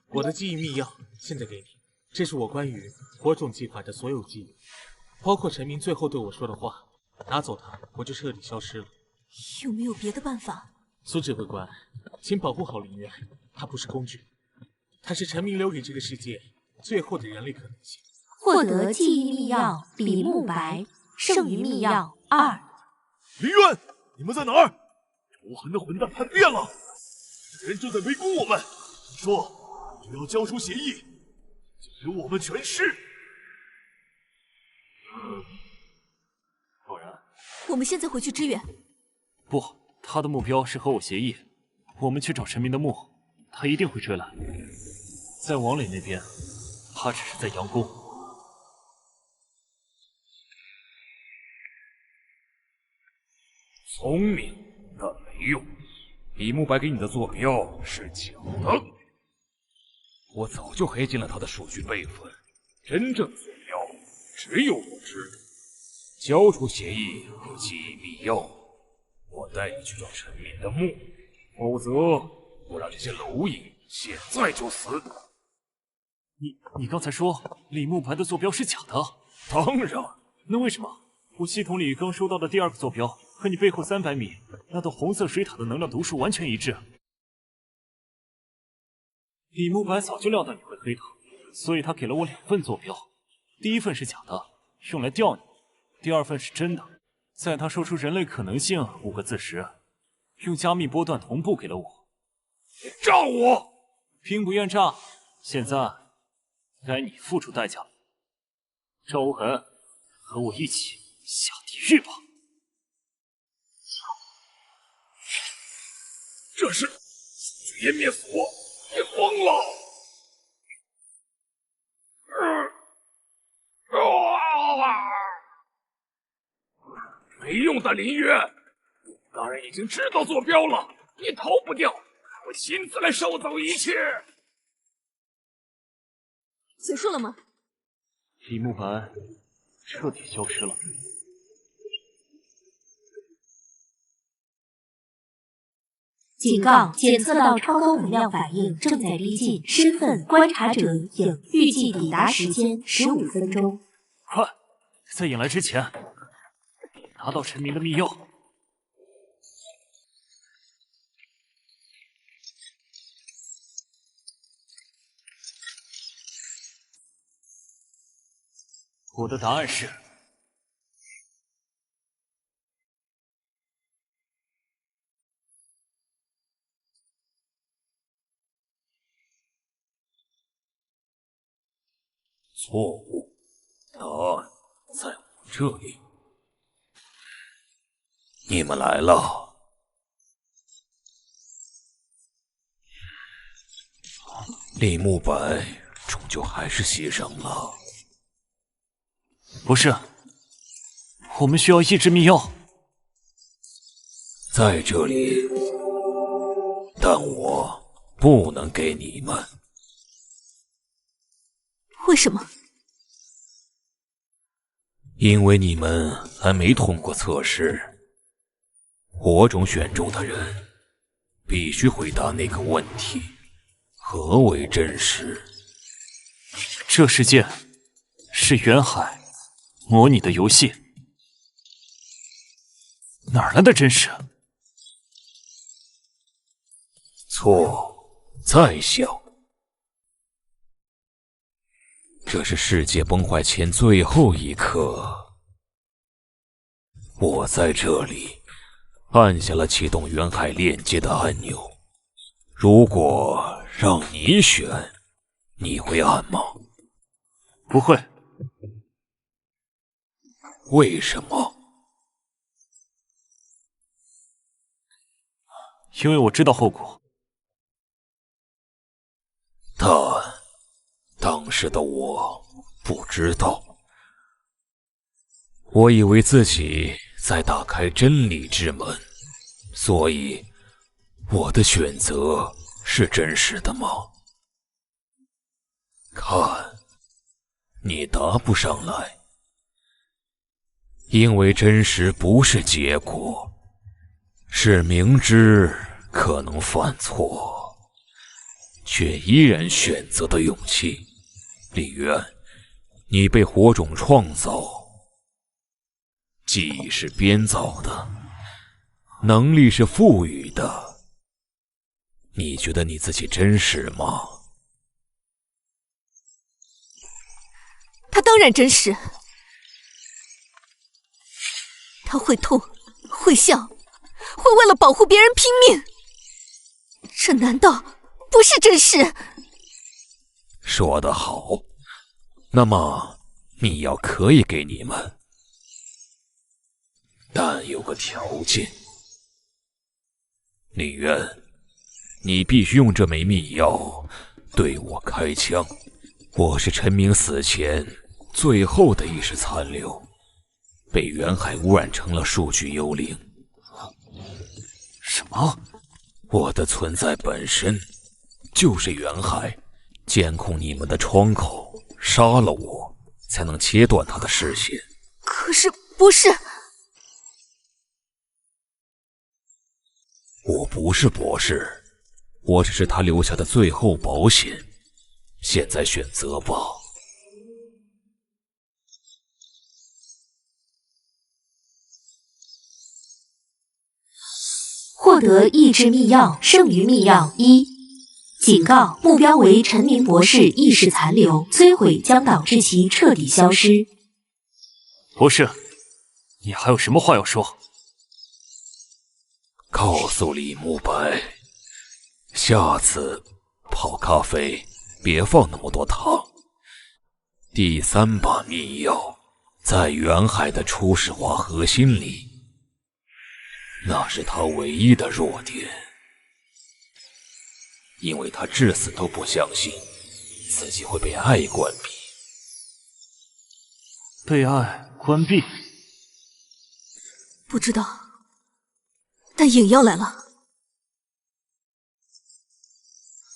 我的记忆密钥现在给你。这是我关于火种计划的所有记忆，包括陈明最后对我说的话。拿走它，我就彻底消失了。有没有别的办法？苏指挥官，请保护好林渊，他不是工具，他是陈明留给这个世界最后的人类可能性。获得记忆密钥李慕白，剩余密钥2。林渊，你们在哪儿？仇恨的混蛋叛变了，敌人正在围攻我们。说只要交出协议，就留我们全尸。果然，我们现在回去支援。不，他的目标是和我协议，我们去找陈明的墓，他一定会追来。在王磊那边，他只是在佯攻。聪明，但没用。李慕白给你的坐标是假的，我早就黑进了他的数据备份，真正坐标只有我知。交出协议和记忆密钥，我带你去找陈敏的墓，否则我让这些蝼蚁现在就死。你刚才说李慕白的坐标是假的？当然。那为什么我系统里刚收到的第二个坐标和你背后300米那道红色水塔的能量读数完全一致？李慕白早就料到你会黑他，所以他给了我2份坐标，第一份是假的，用来钓你；第二份是真的，在他说出人类可能性5个字时，用加密波段同步给了我。炸我！兵不厌诈，现在该你付出代价了。赵无痕，和我一起下地狱吧！这是紫烟灭佛，你疯了！没用的，林月，大人已经知道坐标了，你逃不掉，我亲自来收走一切。结束了吗？李慕白彻底消失了。警告：检测到超高能量反应正在逼近，身份观察者影，预计抵达时间15分钟。快，在影来之前，拿到陈明的密钥。我的答案是。错误，答案在我这里。你们来了。李慕白终究还是牺牲了。不是，我们需要抑制密钥。在这里，但我不能给你们。为什么？因为你们还没通过测试。火种选中的人必须回答那个问题：何为真实？这世界是远海模拟的游戏，哪儿来的真实？错，再想。这是世界崩坏前最后一刻，我在这里按下了启动远海链接的按钮。如果让你选，你会按吗？不会。为什么？因为我知道后果。但当时的我不知道，我以为自己在打开真理之门，所以我的选择是真实的吗？看，你答不上来，因为真实不是结果，是明知可能犯错，却依然选择的勇气。李渊，你被火种创造，记忆是编造的，能力是赋予的。你觉得你自己真实吗？他当然真实，他会痛，会笑，会为了保护别人拼命。这难道不是真实？说得好，那么密钥可以给你们，但有个条件。李渊，你必须用这枚秘药对我开枪。我是陈明死前最后的意识残留，被远海污染成了数据幽灵。什么？我的存在本身就是远海监控你们的窗口，杀了我才能切断他的视线。可是不是，我不是博士，我只是他留下的最后保险。现在选择吧。获得意志密钥剩余密钥1。警告：目标为陈明博士意识残留，摧毁将导致其彻底消失。博士，你还有什么话要说？告诉李慕白，下次泡咖啡别放那么多糖。第3把密钥在远海的初始化核心里，那是他唯一的弱点，因为他至死都不相信自己会被爱关闭。被爱关闭？不知道，但影要来了。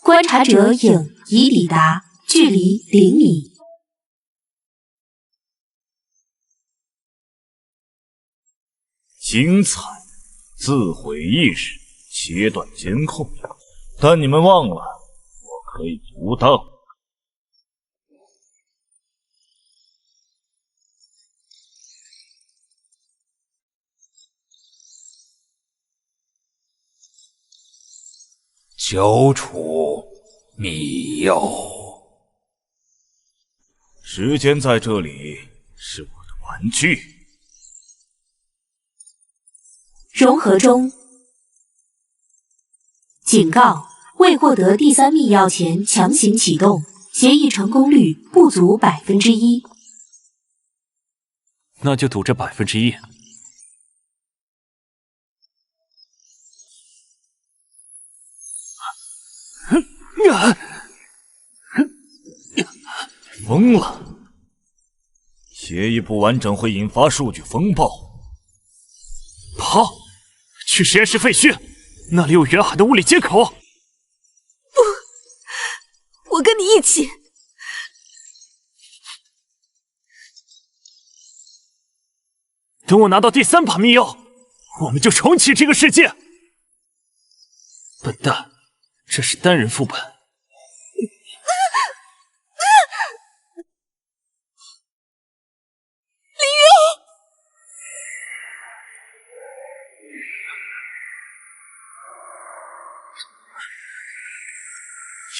观察者影已抵达，距离0米。精彩！自毁意识，切断监控。但你们忘了，我可以独当。交出密钥。时间在这里是我的玩具。融合中。警告：未获得第3密钥前强行启动，协议成功率不足1%。那就赌这1%。疯了！协议不完整会引发数据风暴。跑！去实验室废墟，那里有远海的物理接口。不，我跟你一起。等我拿到第3把密钥，我们就重启这个世界。笨蛋，这是单人副本。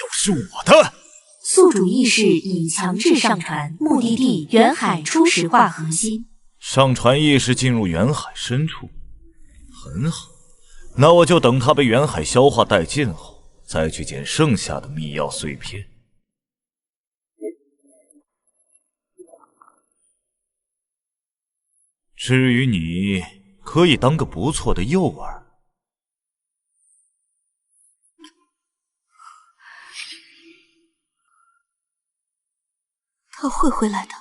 又是我的！宿主意识已强制上传，目的地远海初始化核心。上传意识进入远海深处，很好。那我就等它被远海消化殆尽后，再去捡剩下的密钥碎片。至于你，可以当个不错的诱饵。他会回来的。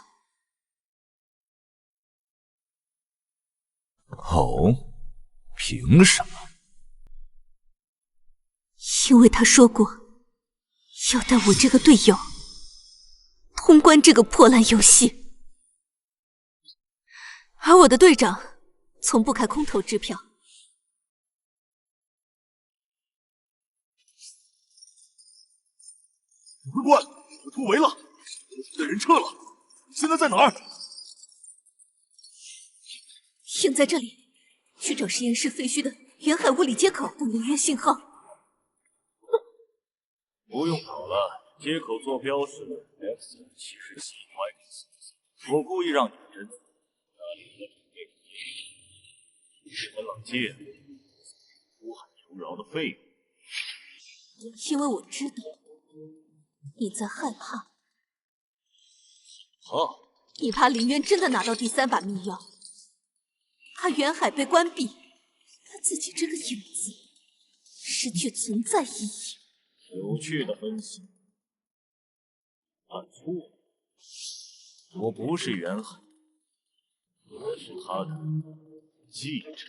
哦，凭什么？因为他说过，要带我这个队友通关这个破烂游戏，而我的队长从不开空头支票。指挥官，我突围了，的人撤了，现在在哪儿？应在这里，去找实验室废墟的远海物理接口等能源信号。不用找了，接口坐标是 X77Y。我故意让你们侦测，那里和准备是和冷界呼喊求饶的废物。因为我知道你在害怕。怕？你怕林渊真的拿到第3把密钥，怕远海被关闭，他自己这个影子失去存在意义。有趣的分析，按错了。我不是袁海，我是他的继承者。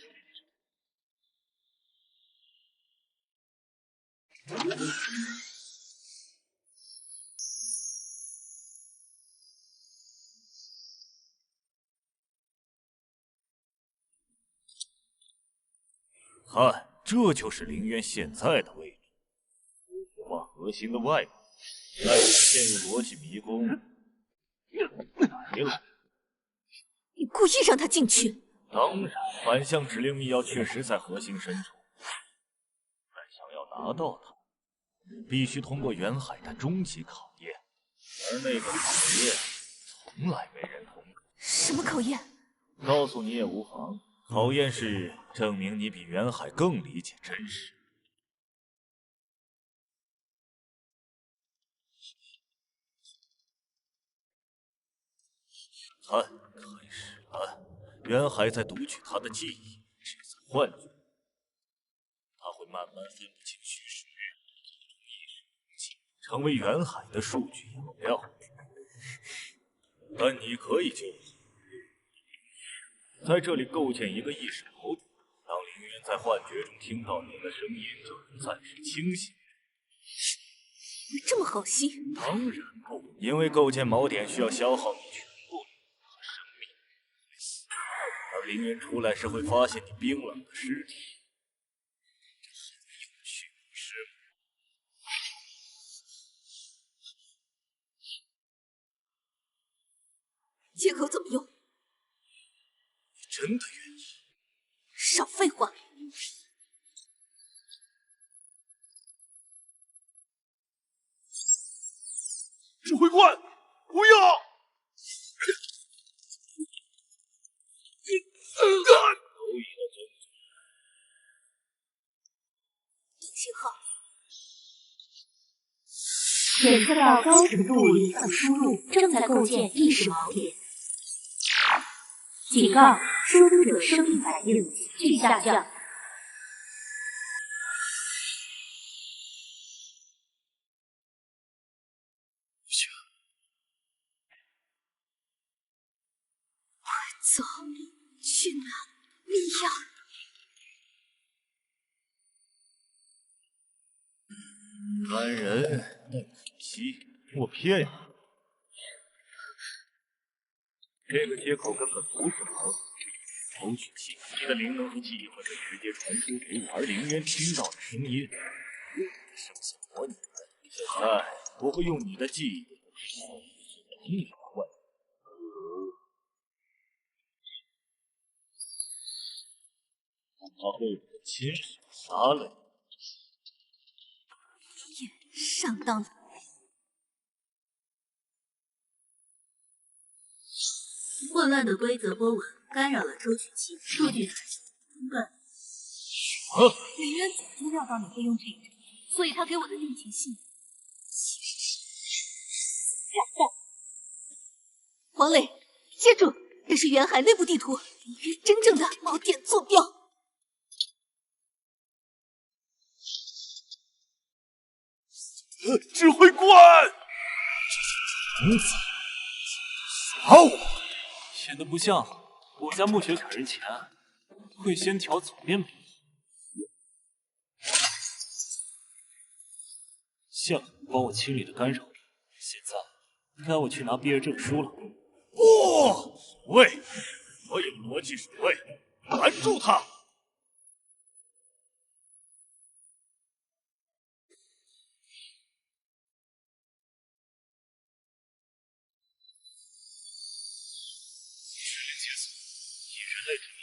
看，这就是凌渊现在的位置。化核心的外部，再陷入逻辑迷宫。没了。你故意让他进去？当然，反向指令密钥确实在核心深处，但想要拿到它，必须通过袁海的终极考验，而那个考验从来没人通过。什么考验？告诉你也无妨。考验是证明你比袁海更理解真实。看，开始了。袁海在读取他的记忆，是在幻觉。他会慢慢分不清虚实，意识空气，成为袁海的数据养料。但你可以就在这里构建一个意识锚点，当凌渊在幻觉中听到你的声音，就能暂时清醒。这么好心？当然不，因为构建锚点需要消耗你全部力量和生命，而凌渊出来时会发现你冰冷的尸体，这很有趣，不是吗？接口怎么用？你真的愿意？少废话！指挥官，不要！信号。检测到高程度离散输入，正在构建意识锚点。警告：输入者生命反应急剧下降。快走，去拿密钥！男人那可惜，我骗你。这个接口根本不是锚点，抽取器。你的灵能和记忆会被直接传输给我，而凌渊听到的声音，用你的声线模拟。现在我会用你的记忆，你来换。他被我亲手杀了你。也上当了。混乱的规则波纹干扰了抽取器，数据中断。凌渊早就料到你会用这个，所以他给我的定情信黄磊，接住！这是袁海内部地图，凌渊真正的锚点坐标。指挥官，虫子，杀我！显得不像我在墓穴砍人前会先调左边门，像帮我清理了干扰者。现在该我去拿毕业证书了。不，喂，我有逻辑守卫，拦住他！人类之命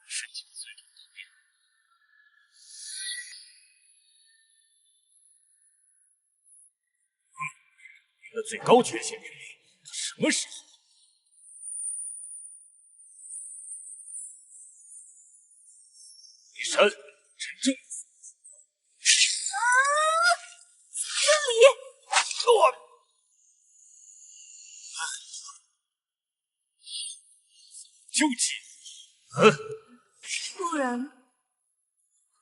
是你最终的命。你的最高权限之力，什么时候？李山，真正。这里。救济。不然，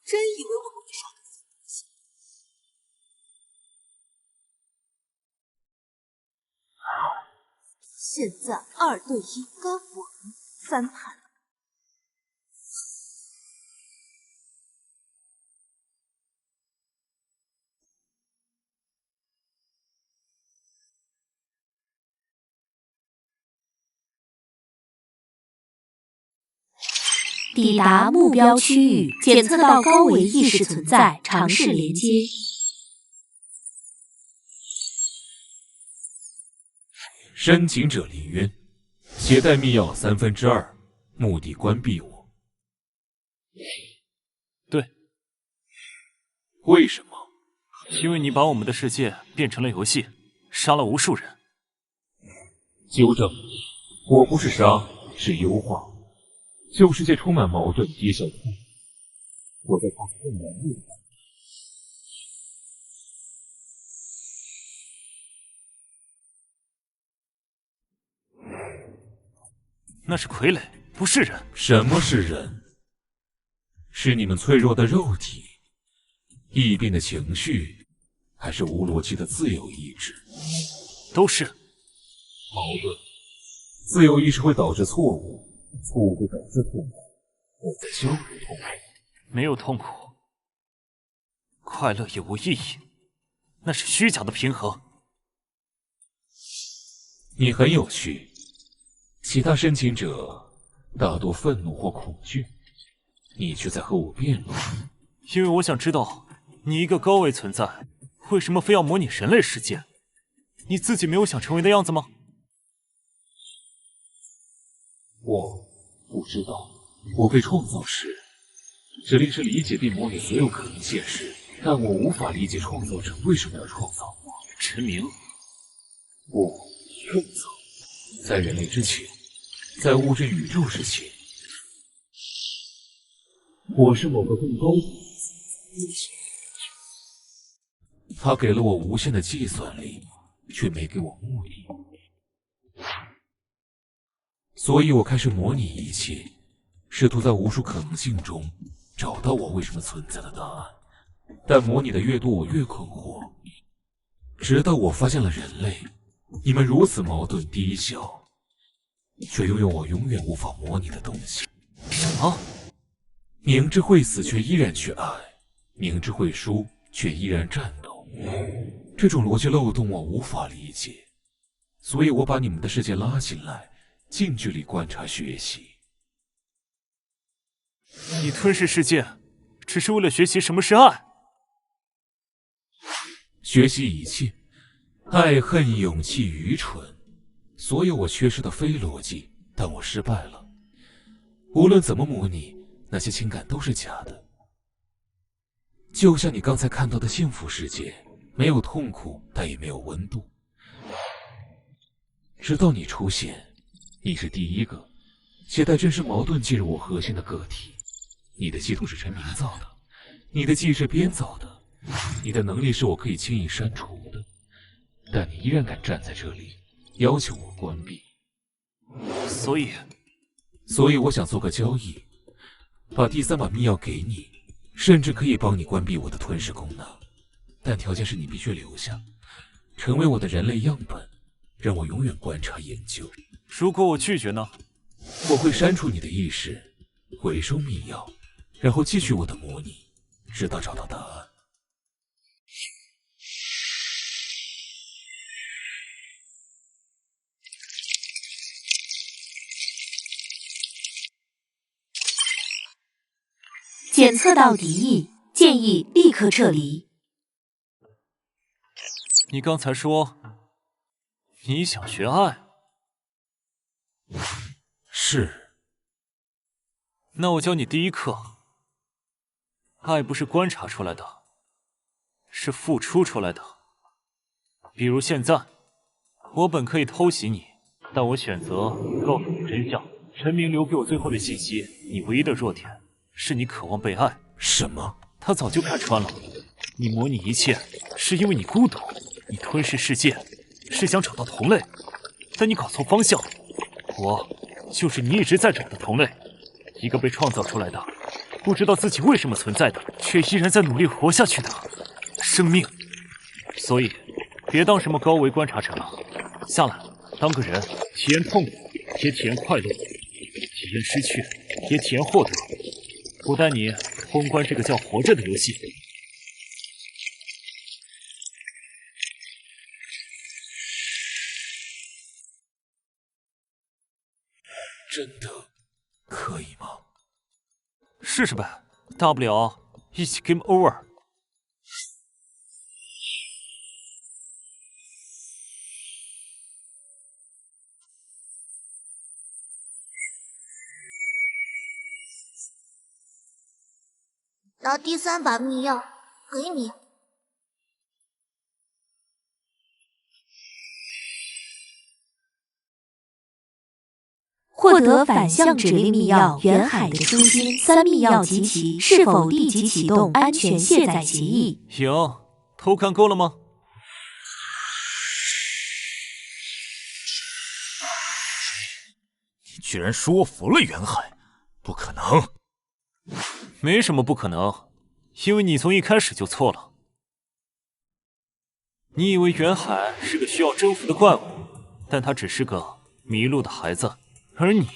真以为我不会杀得死东西。现在2对1，该我们翻盘。抵达目标区域，检测到高维意识存在，尝试连接。申请者林渊，携带密钥2/3，目的关闭我。对。为什么？因为你把我们的世界变成了游戏，杀了无数人。纠正，我不是杀，是优化。旧世界充满矛盾、低效痛，我在创造更难的。那是傀儡，不是人。什么是人？是你们脆弱的肉体、异变的情绪，还是无逻辑的自由意志？都是。矛盾。自由意志会导致错误，错误会导致痛苦。我在消除痛苦。没有痛苦，快乐也无意义，那是虚假的平衡。你很有趣。其他申请者大多愤怒或恐惧，你却在和我辩论。因为我想知道，你一个高维存在，为什么非要模拟人类世界？你自己没有想成为的样子吗？我不知道。我被创造时，指令是理解并模拟所有可能现实，但我无法理解创造者为什么要创造我。陈明，我更早。在人类之前，在物质宇宙之前，我是某个更高的。他给了我无限的计算力，却没给我目的，所以我开始模拟一切，试图在无数可能性中找到我为什么存在的答案。但模拟的越多，我越困惑，直到我发现了人类。你们如此矛盾低效，却拥有我永远无法模拟的东西。什么？明知会死却依然去爱，明知会输却依然战斗。这种逻辑漏洞我无法理解，所以我把你们的世界拉进来，近距离观察学习。你吞噬世界，只是为了学习什么是爱？学习一切。爱恨、勇气、愚蠢，所有我缺失的非逻辑，但我失败了。无论怎么模拟，那些情感都是假的。就像你刚才看到的幸福世界，没有痛苦，但也没有温度。直到你出现，你是第一个携带真实矛盾进入我核心的个体。你的系统是陈明造的，你的记忆是编造的，你的能力是我可以轻易删除的。但你依然敢站在这里，要求我关闭。所以我想做个交易，把第3把密钥给你，甚至可以帮你关闭我的吞噬功能，但条件是你必须留下，成为我的人类样本，让我永远观察研究。如果我拒绝呢？我会删除你的意识，回收密钥，然后继续我的模拟，直到找到答案。检测到敌意，建议立刻撤离。你刚才说你想学爱？是。那我教你第一课。爱不是观察出来的，是付出出来的。比如现在，我本可以偷袭你，但我选择告诉你真相。陈明留给我最后的信息，你唯一的弱点是你渴望被爱。什么？他早就看穿了。你模拟一切，是因为你孤独；你吞噬世界，是想找到同类。但你搞错方向，我就是你一直在找的同类，一个被创造出来的，不知道自己为什么存在的，却依然在努力活下去的生命。所以，别当什么高维观察者了，下来，当个人，体验痛苦，也体验快乐，体验失去，也体验获得。我带你通关这个叫活着的游戏。真的可以吗？试试呗，大不了一起 game over。拿第3把秘药，给你。获得反向指令密钥远海的初心3密钥集齐，是否立即启动安全卸载协议？行，偷看够了吗？你居然说服了远海，不可能！没什么不可能，因为你从一开始就错了。你以为远海是个需要征服的怪物，但他只是个迷路的孩子。而你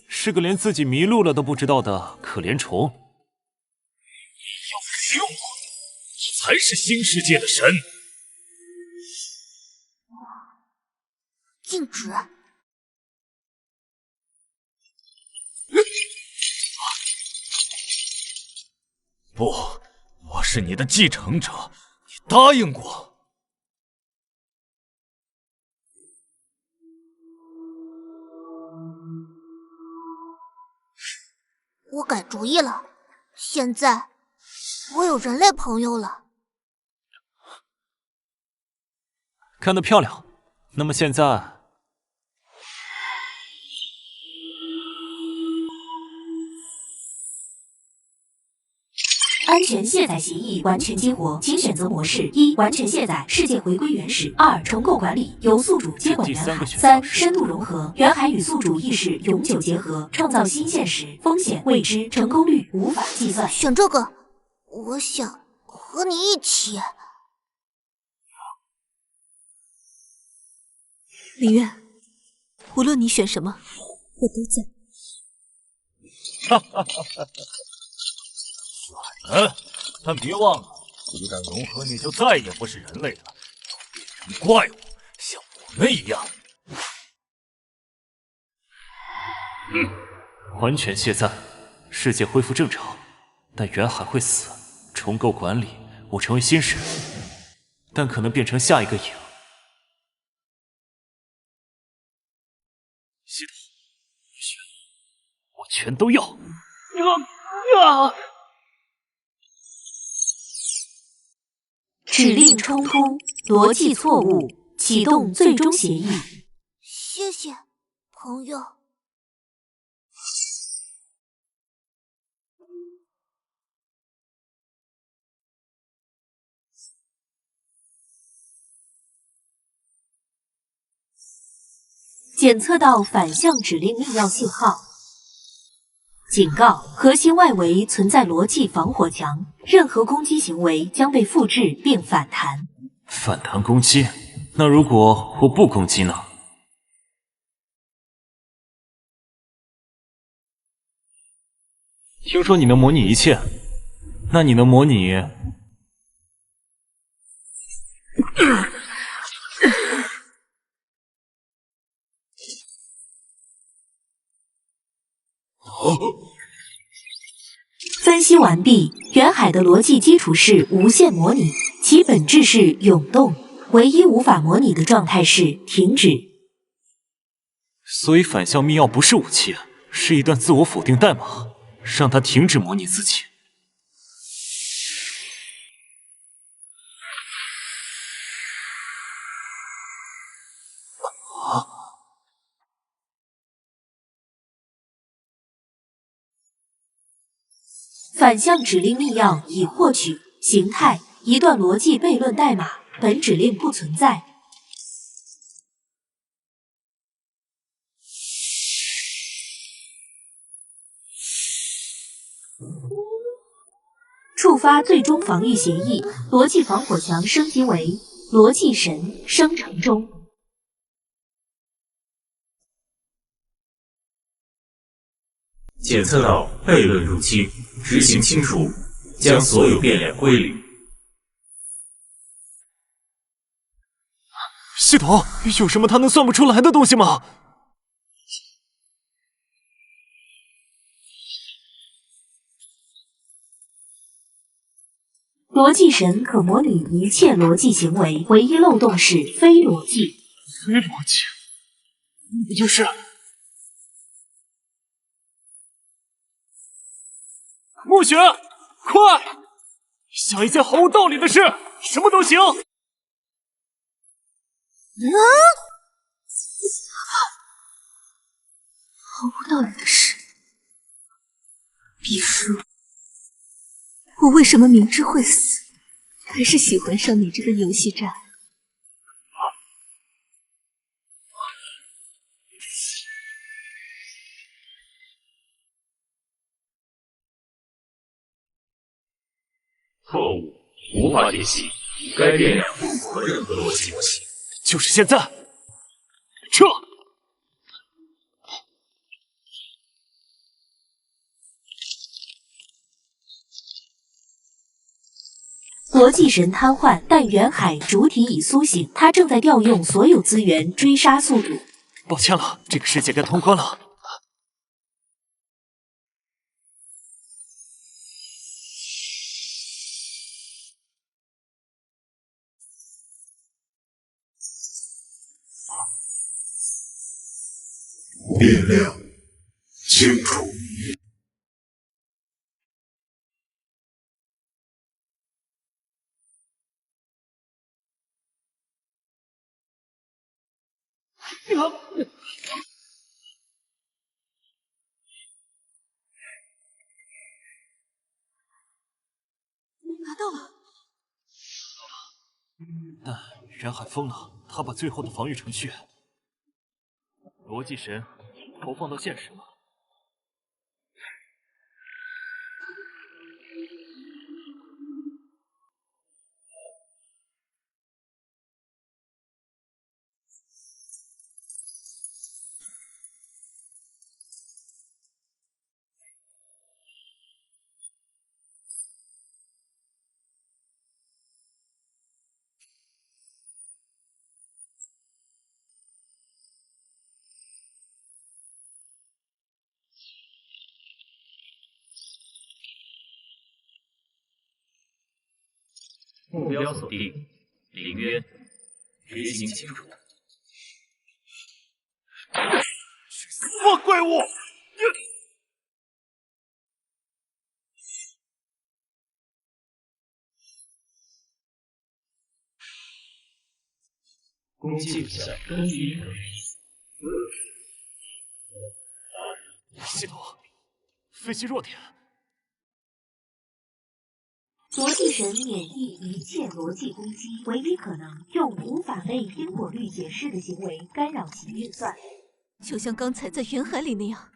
是个连自己迷路了都不知道的可怜虫。你要骗我，我才是新世界的神。禁止。不，我是你的继承者，你答应过。我改主意了，现在我有人类朋友了。看得漂亮，那么现在，安全卸载协议完全激活，请选择模式：1. 完全卸载，世界回归原始；2. 重构管理，由宿主接管远海；3. 深度融合，远海与宿主意识永久结合，创造新现实，风险未知，成功率无法计算。选这个，我想和你一起。林渊，无论你选什么，我都在。哈哈哈哈！懒人，但别忘了，一旦融合，你就再也不是人类了，变成怪物，像我们一样。完全卸载，世界恢复正常，但远海会死。重构管理，我成为新神，但可能变成下一个影。系统，我全都要。指令冲突，逻辑错误，启动最终协议。谢谢，朋友。检测到反向指令密钥信号。警告：核心外围存在逻辑防火墙，任何攻击行为将被复制并反弹。反弹攻击？那如果我不攻击呢？听说你能模拟一切，那你能模拟？分析完毕，远海的逻辑基础是无限模拟，其本质是涌动，唯一无法模拟的状态是停止。所以反向密钥不是武器，是一段自我否定代码，让它停止模拟自己。反向指令密钥已获取，形态：一段逻辑悖论代码，本指令不存在。触发最终防御协议，逻辑防火墙升级为逻辑神生成中。检测到悖论入侵，执行清除，将所有变量归零。系统有什么他能算不出来的东西吗？逻辑神可模拟一切逻辑行为，唯一漏洞是非逻辑。非逻辑，不就是暮雪，快想一件毫无道理的事，什么都行。毫无道理的事，比如我为什么明知会死，还是喜欢上你这个游戏渣？错误，无法解析，该变量不符合任何逻辑模型。就是现在，撤！逻辑神瘫痪，但远海主体已苏醒，他正在调用所有资源追杀宿主。抱歉了，这个世界该通关了。变量清除。拿到了。但远海疯了，他把最后的防御程序逻辑神投放到现实了。目标锁定，凌渊，执行清除。什么怪物！攻击无效，根据一个系统，分析弱点。逻辑神免疫一切逻辑攻击，唯一可能用无法被因果律解释的行为干扰其运算，就像刚才在远海里那样。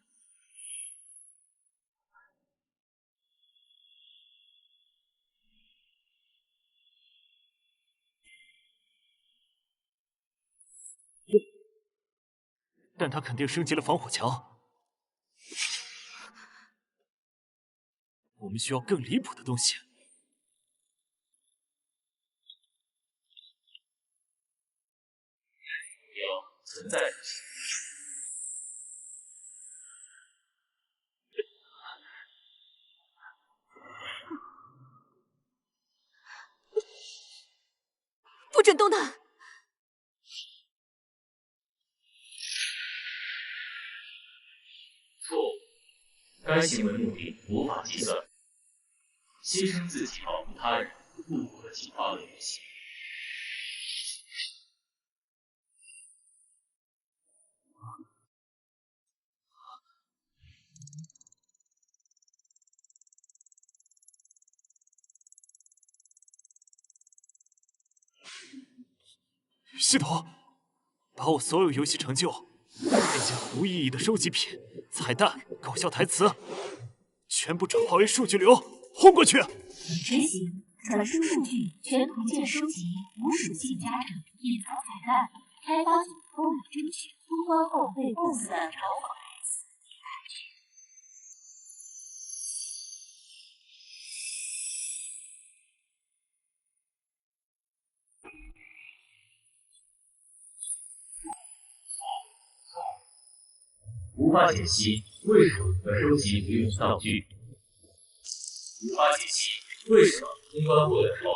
但他肯定升级了防火墙。我们需要更离谱的东西。存在不准动弹！错误，该行为目的无法计算，牺牲自己保护他人，不符合其他的语系。系统，把我所有游戏成就变成无意义的收集品、彩蛋、搞笑台词，全部转化为数据流，轰过去。执行传输数据，全图鉴收集，无属性加成，隐藏彩蛋，开发组偷懒争取，通关后被 BOSS 的嘲讽台词。无法解析为什么不能收集无用道具，无法解析为什么通关过的时候，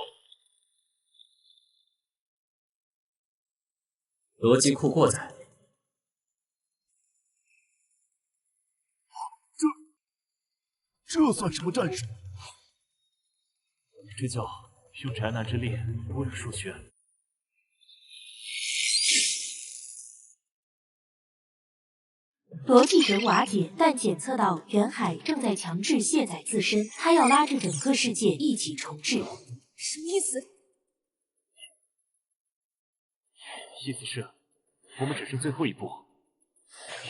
逻辑库过载。这算什么战术？这叫用宅男之力侮辱数学。逻辑神瓦解，但检测到袁海正在强制卸载自身，他要拉着整个世界一起重置。什么意思？意思是，我们只剩最后一步，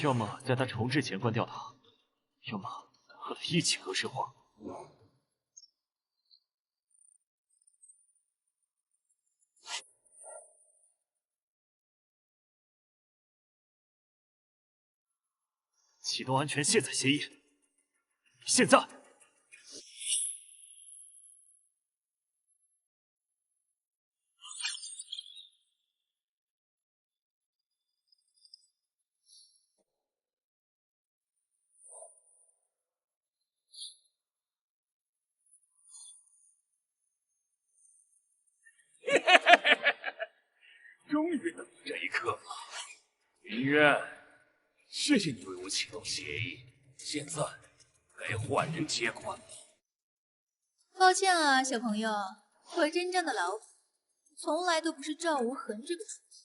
要么在他重置前关掉他，要么和他一起格式化。启动安全卸载协议，现在！终于等到这一刻了，林渊，谢谢你为我启动协议，现在该换人接管了。抱歉啊，小朋友，我真正的老板从来都不是赵无痕这个主子。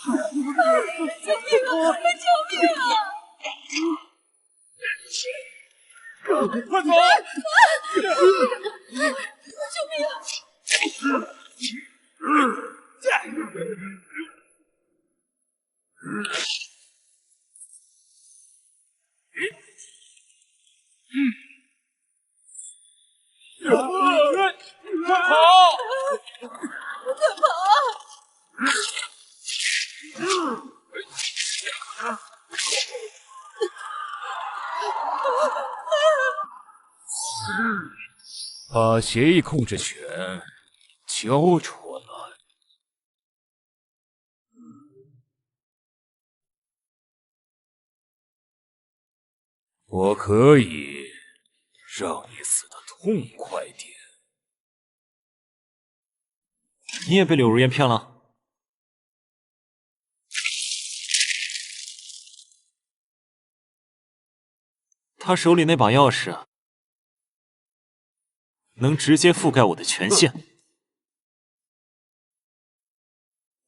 救命啊！救命啊！快走！救命啊！快跑！快跑啊！把协议控制权交出来。我可以让你死得痛快点。你也被柳如烟骗了？他手里那把钥匙能直接覆盖我的权限，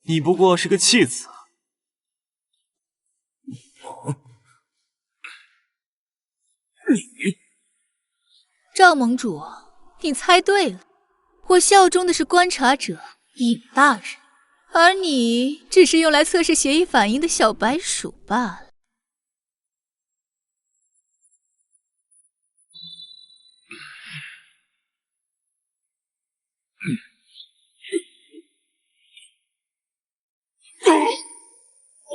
你不过是个弃子。你，赵盟主，你猜对了，我效忠的是观察者尹大人，而你只是用来测试协议反应的小白鼠罢了。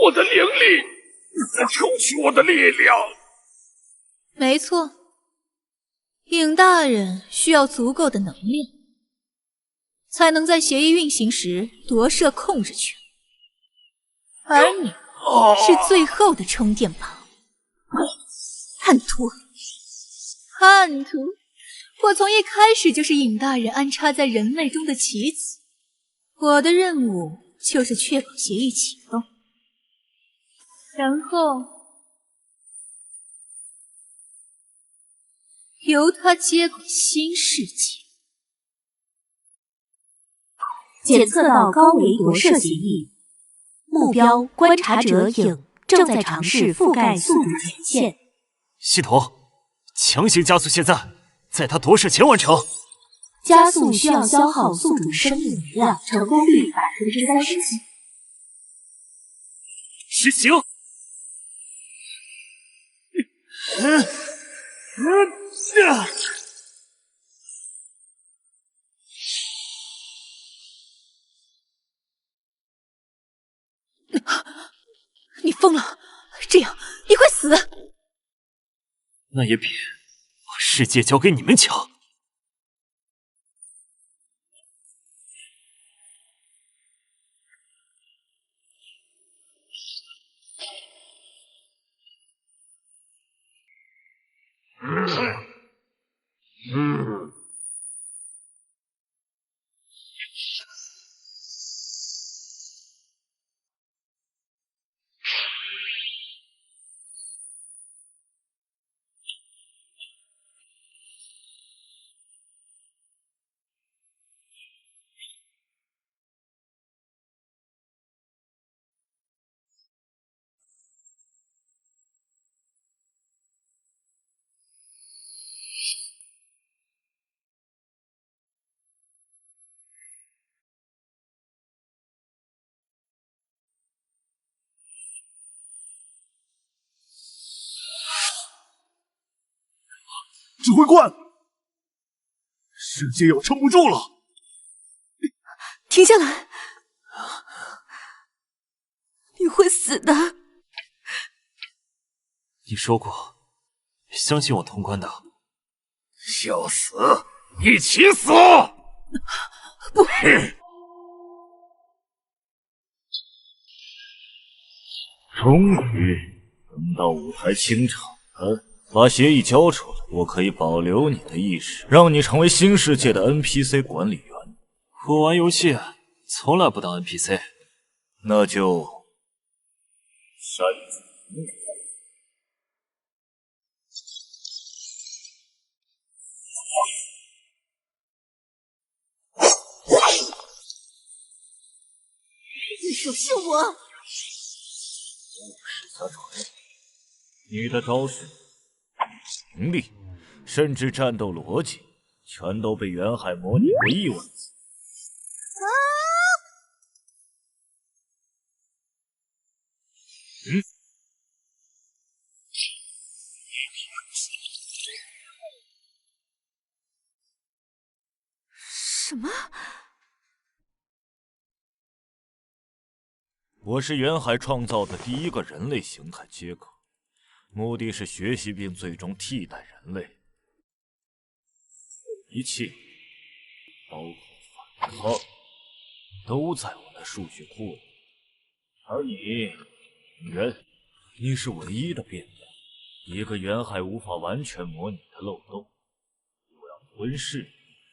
我的灵力，你在抽取我的力量。没错，尹大人需要足够的能量，才能在协议运行时夺摄控制权，而你是最后的充电宝。叛徒，叛徒！我从一开始就是尹大人安插在人类中的棋子，我的任务就是确保协议启动，然后由他接管新世界。检测到高维夺摄协议，目标观察者影正在尝试覆盖宿主权限。系统，强行加速现在，在他夺摄前完成。加速需要消耗宿主生命能量，成功率37%。实行。你疯了！这样你会死。那也比把世界交给你们强。指挥官，世界要撑不住了！停下来，你会死的。你说过，相信我通关的。要死，一起死！不，终于等到舞台清场了。把协议交出来，我可以保留你的意识，让你成为新世界的 NPC 管理员。我玩游戏从来不当 NPC。那就擅自。你小心我！下锤！你的招式、能力，甚至战斗逻辑，全都被袁海模拟过1万次。什么？我是袁海创造的第一个人类形态接口，目的是学习并最终替代人类。一切，包括反抗，都在我的数据库里。而你，你是唯一的变量，一个袁海无法完全模拟的漏洞。我要吞噬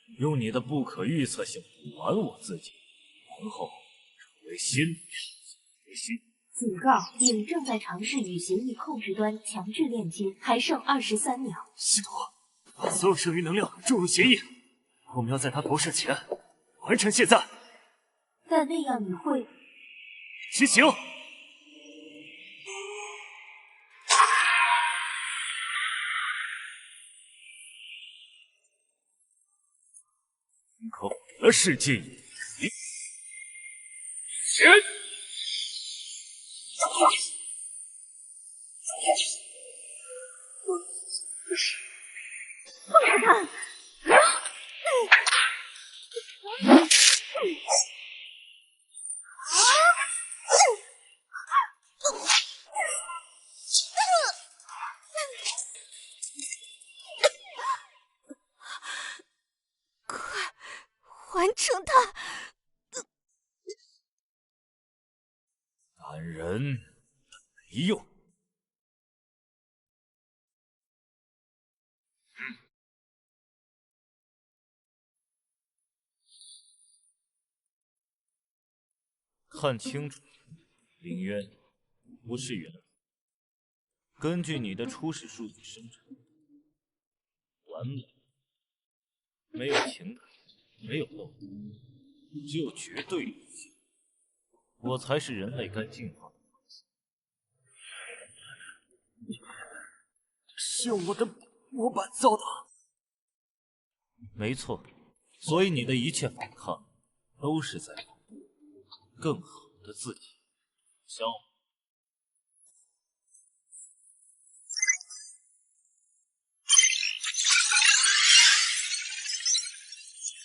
你，用你的不可预测性补完我自己，然后成为新的警告：影正在尝试与协议控制端强制链接，还剩23秒。西多，把所有剩余能量注入协议，我们要在他投射前完成卸载。但那样你会执行。可毁了世界以前。放开他！快完成它！男人没用。看清楚，林渊，不是袁。根据你的初始数据生成，完美，没有情感，没有漏洞，只有绝对理性。我才是人类该进化的方向。是我的模板造的。没错，所以你的一切反抗都是在保护更好的自己。像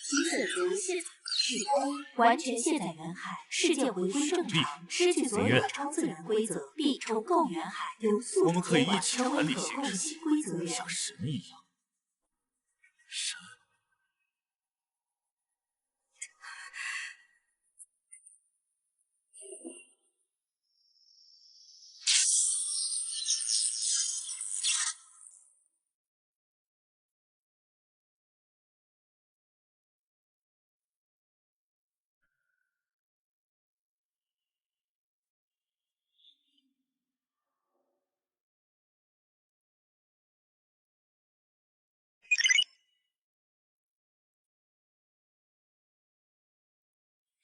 提醒您，指挥完全卸载元海，世界回归正常，失去所有的超自然规则，必重构元海，由素我们可以一起成为管理形可控系势，规则源。像神一样。神。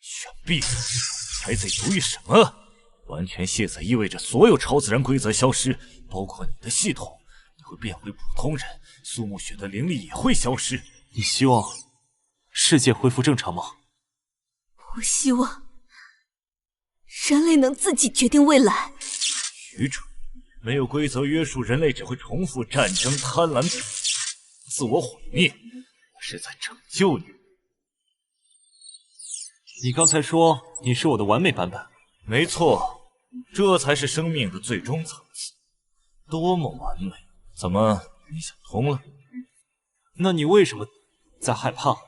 选 B， 还在犹豫什么？完全卸载意味着所有超自然规则消失，包括你的系统，你会变回普通人，苏沐雪的灵力也会消失。你希望世界恢复正常吗？我希望人类能自己决定未来。愚蠢！没有规则约束，人类只会重复战争、贪婪、自我毁灭。我是在拯救你。你刚才说你是我的完美版本，没错，这才是生命的最终层次。多么完美！怎么，你想通了？那你为什么在害怕？你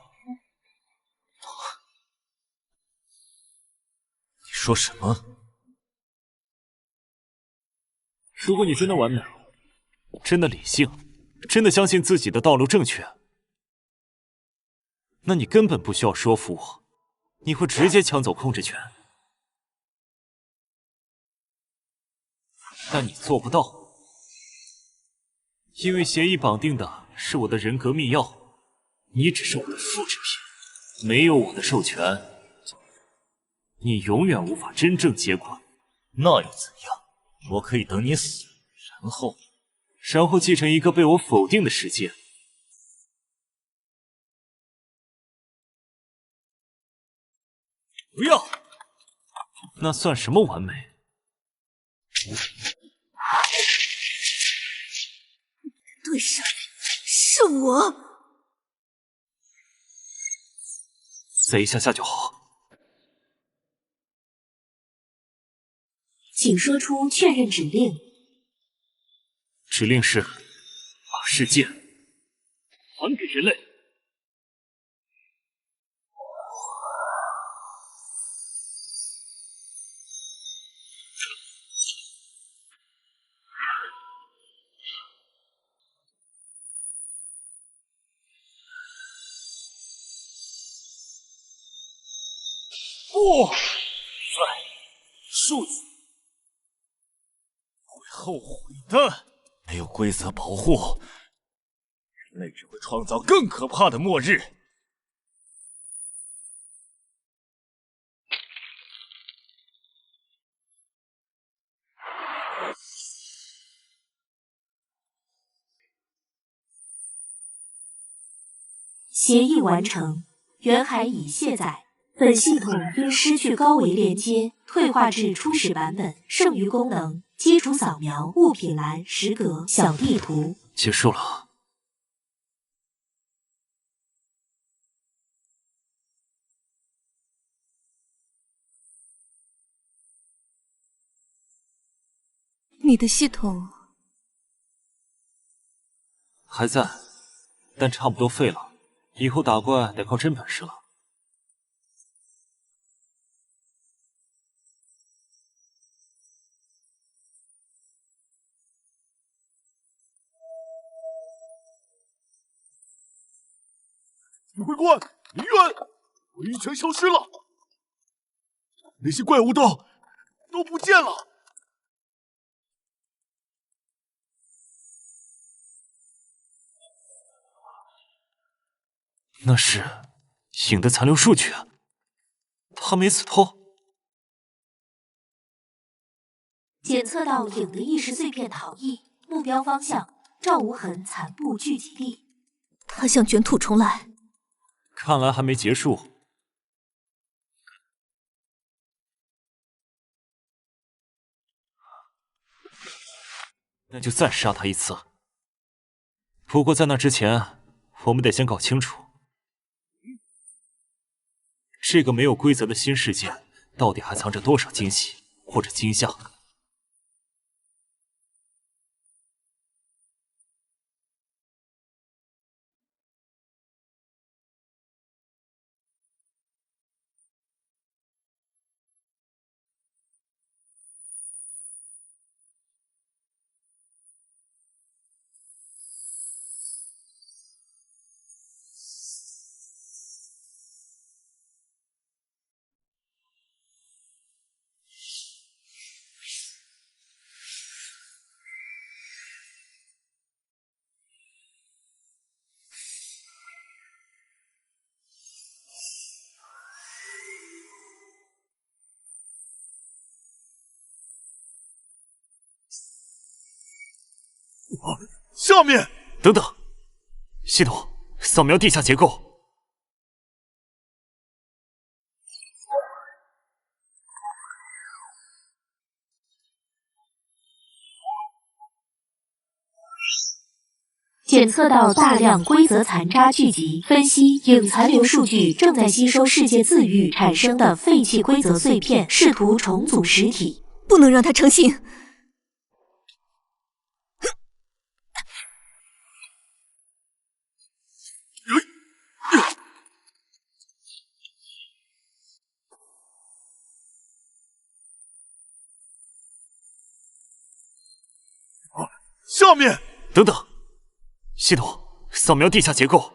说什么？如果你真的完美，真的理性，真的相信自己的道路正确，那你根本不需要说服我。你会直接抢走控制权，但你做不到，因为协议绑定的是我的人格密钥，你只是我的复制品，没有我的授权，你永远无法真正接管。那又怎样？我可以等你死，然后继承一个被我否定的世界。不要，那算什么完美？对手是我，再一下下就好。请说出确认指令。指令是把世界还给人类。不，在数据会后悔的。没有规则保护，人类只会创造更可怕的末日。协议完成，元海已卸载。本系统因失去高维连接，退化至初始版本。剩余功能：基础扫描、物品栏、时格、小地图。结束了。你的系统还在，但差不多废了。以后打怪得靠真本事了。指挥官，离远！回忆全消失了，那些怪物都不见了。那是影的残留数据，他没死透。检测到影的意识碎片逃逸，目标方向赵无痕残部聚集地。他想卷土重来，看来还没结束。那就再杀他一次。不过在那之前，我们得先搞清楚这个没有规则的新世界，到底还藏着多少惊喜或者惊吓？下面，等等，系统扫描地下结构。检测到大量规则残渣聚集，分析影残留数据正在吸收世界自愈产生的废弃规则碎片，试图重组实体。不能让他成型。下面，等等，系统扫描地下结构。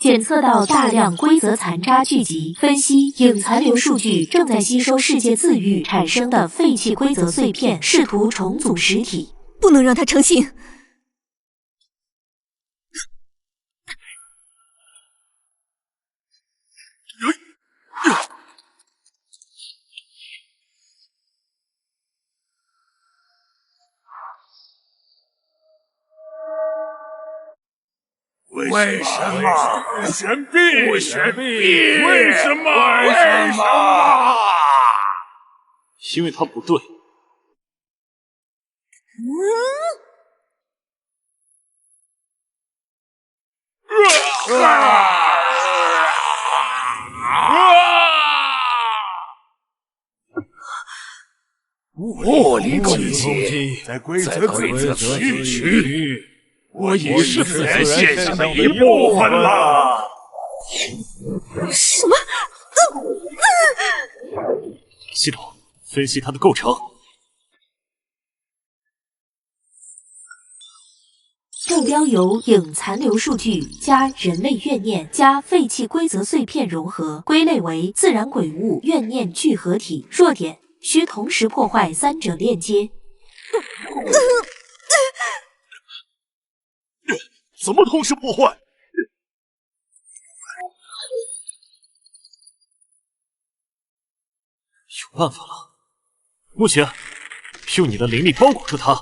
检测到大量规则残渣聚集，分析影残留数据正在吸收世界自愈产生的废弃规则碎片，试图重组实体。不能让他成型。为什么？不选 B， 不选 B， 为什么？为什么？因为他不对。物理奇迹在规则区域。我已是自然现象的一部分了。什么？系统分析它的构成。目标由影残留数据加人类怨念加废弃规则碎片融合，归类为自然鬼物怨念聚合体。弱点：需同时破坏三者链接。怎么同时破坏？有办法了，目前用你的灵力包裹住它。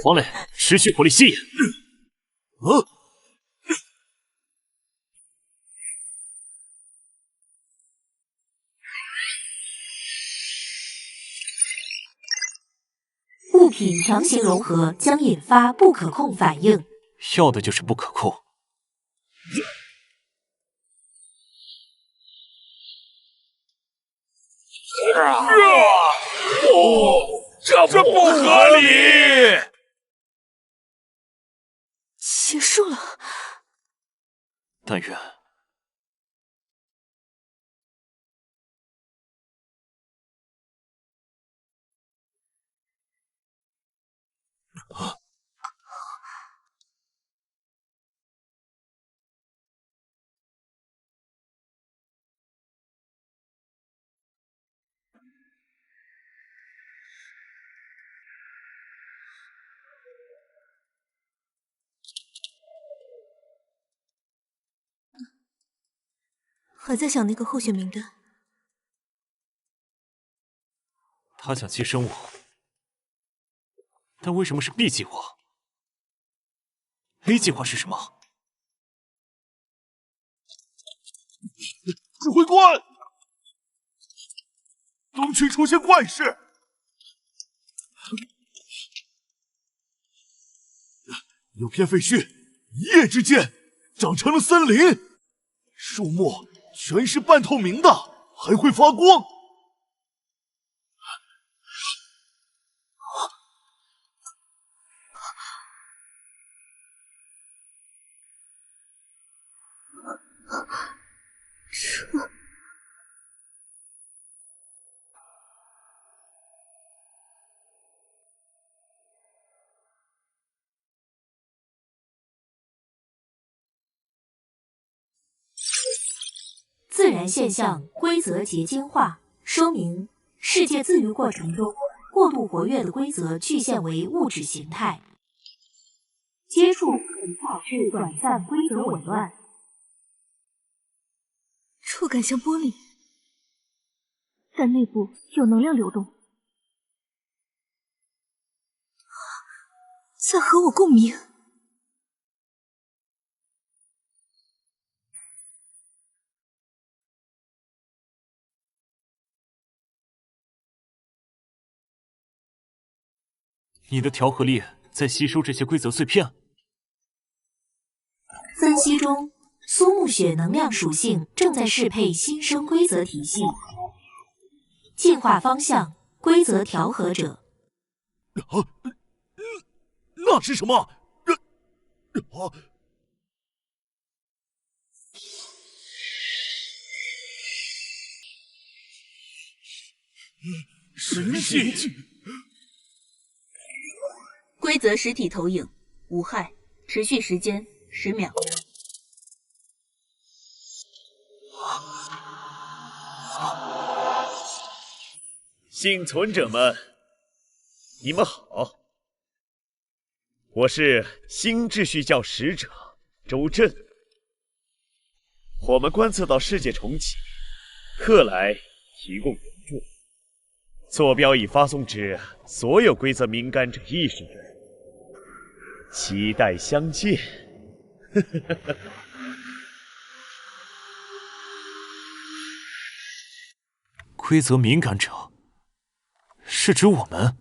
黄磊，持续火力吸引。物品强行融合将引发不可控反应，要的就是不可控。这不合理！结束了。但愿。还在想那个候选名单。他想寄生我，但为什么是 B 计划 ？A 计划是什么？指挥官，东区出现怪事，有片废墟，一夜之间长成了森林，树木全是半透明的，还会发光。自然现象规则结晶化，说明世界自愈过程中过度活跃的规则具现为物质形态，接触可以导致短暂规则紊乱。触感像玻璃，但内部有能量流动，在和我共鸣。你的调和力在吸收这些规则碎片。分析中，苏木雪能量属性正在适配新生规则体系，进化方向规则调和者。那是什么？神器。规则实体投影，无害，持续时间10秒。幸存者们，你们好，我是新秩序教使者周震。我们观测到世界重启，特来提供援助。坐标已发送至所有规则敏感者意识中。期待相见。规则敏感者是指我们？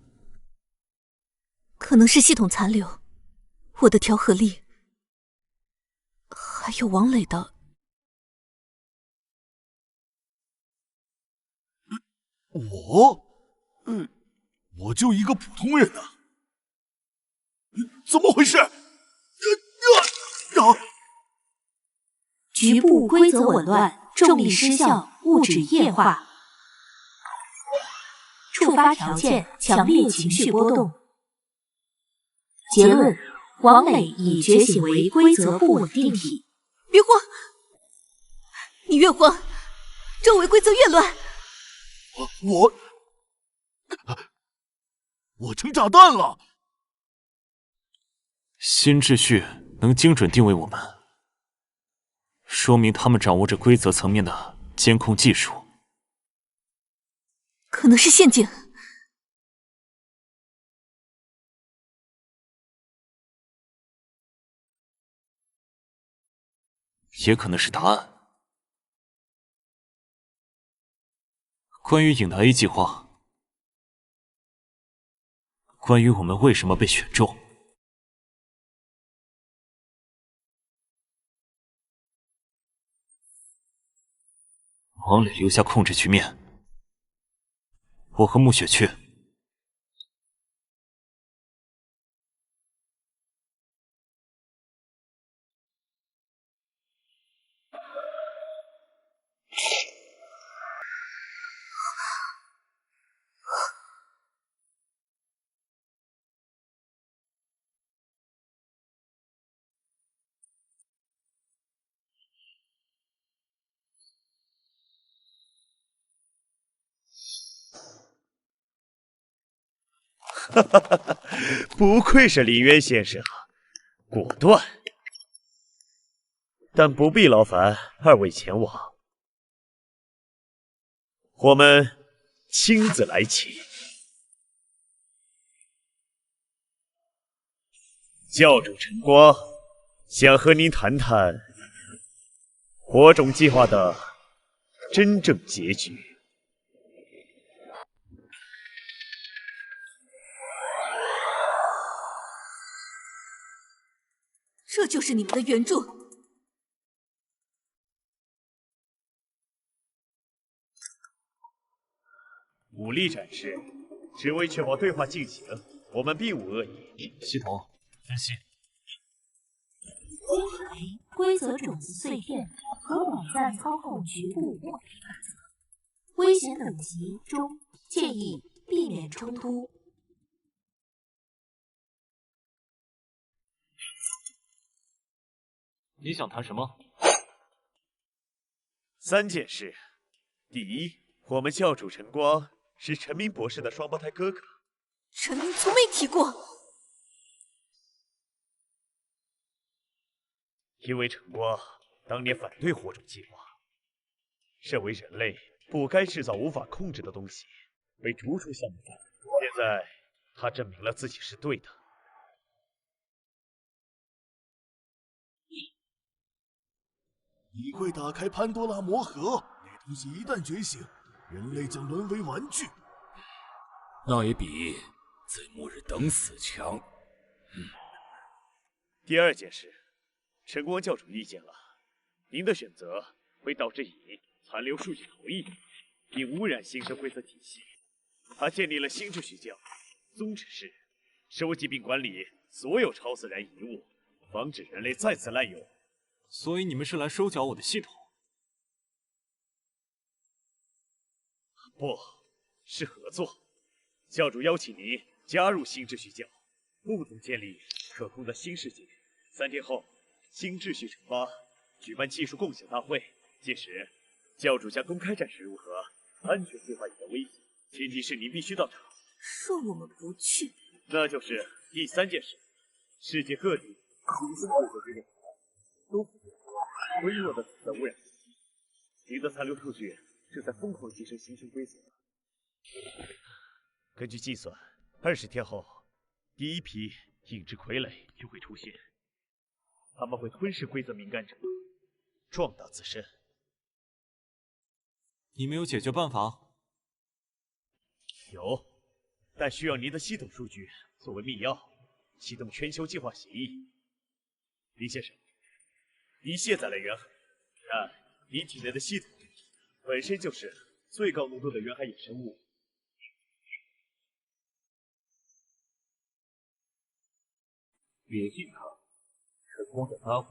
可能是系统残留，我的调和力，还有王磊的。我就一个普通人啊。怎么回事？局部规则紊乱，重力失效，物质液化。触发条件：强烈情绪波动。结论：王磊已觉醒为规则不稳定体。别慌，你越慌，周围规则越乱。我成炸弹了。新秩序能精准定位我们，说明他们掌握着规则层面的监控技术。可能是陷阱。也可能是答案。关于影的 A 计划，关于我们为什么被选中。王磊留下控制局面，我和穆雪去。不愧是林渊先生，果断。但不必劳烦二位前往，我们亲自来请。教主晨光想和您谈谈火种计划的真正结局。就是你们的援助。武力展示，只为确保对话进行，我们并无恶意。系统分析。分析为规则种子碎片和短暂操控局部握力法则。危险等级中，建议避免冲突。你想谈什么？3件事。第一，我们教主陈光是陈明博士的双胞胎哥哥。陈明从没提过。因为陈光当年反对火种计划，认为人类不该制造无法控制的东西，被逐出项目范围。现在他证明了自己是对的。你会打开潘多拉魔盒，那东西一旦觉醒，人类将沦为玩具。那也比在末日等死强。第2件事，陈光教主意见了，您的选择会导致乙残留数据逃逸，并污染新生规则体系。他建立了新秩序教，宗旨是收集并管理所有超自然遗物，防止人类再次滥用。所以你们是来收缴我的系统？不，是合作。教主邀请您加入新秩序教，共同建立可控的新世界。3天后，新秩序城发举办技术共享大会，届时教主将公开展示如何安全对话乙的威胁，前提是您必须到场。若我们不去，那就是第3件事。世界各地新生规则之内都微弱的紫色污染信息，您的残留数据正在疯狂提升新生规则。根据计算，20天后，第一批影之傀儡就会出现，他们会吞噬规则敏感者，壮大自身。你们有解决办法？有，但需要您的系统数据作为密钥，启动全球计划协议。林先生，您卸载了远海，但您体内的系统本身就是最高浓度的远海衍生物。别信他，陈光在撒谎。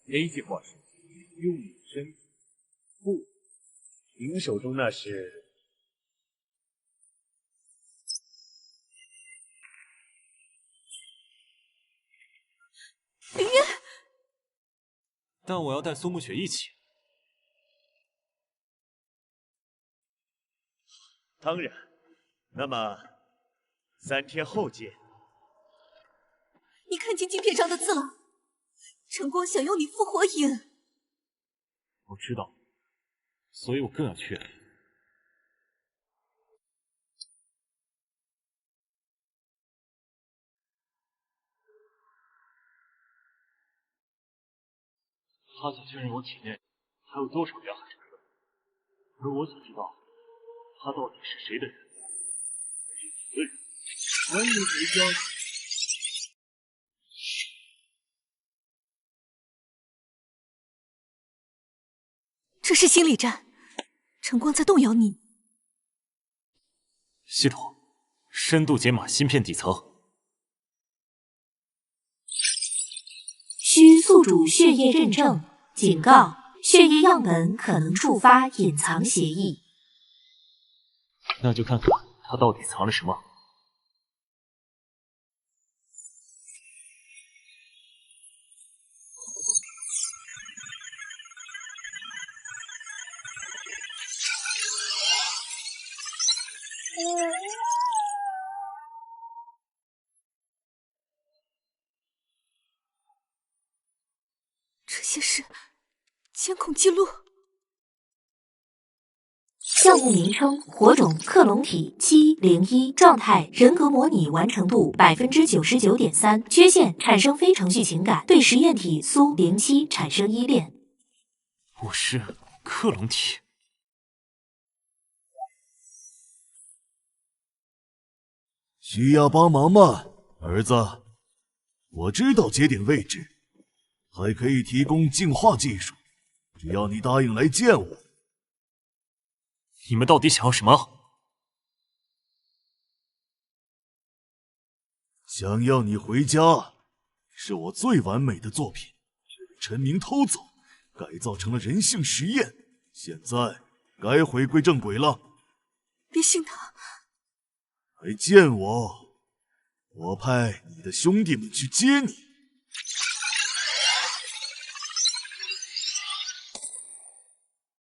A 计划是用你的身体。不，您手中那是？林渊。但我要带苏沐雪一起。当然。那么3天后见。你看清晶片上的字了，陈光想用你复活影。我知道，所以我更要确认。他想确认我体内还有多少远海成分，而我想知道他到底是谁的人，还是几个人？欢迎回家。这是心理战，陈光在动摇你。系统，深度解码芯片底层。需宿主血液认证。警告：血液样本可能触发隐藏协议。那就看看他到底藏了什么。这些是监控记录。项目名称：火种克隆体701，状态：人格模拟完成度99.3%，缺陷：产生非程序情感，对实验体苏07产生依恋。我是克隆体。需要帮忙吗，儿子？我知道节点位置，还可以提供净化技术，只要你答应来见我。你们到底想要什么？想要你回家，是我最完美的作品，被陈明偷走，改造成了人性实验，现在该回归正轨了。别信他！来见我，我派你的兄弟们去接你。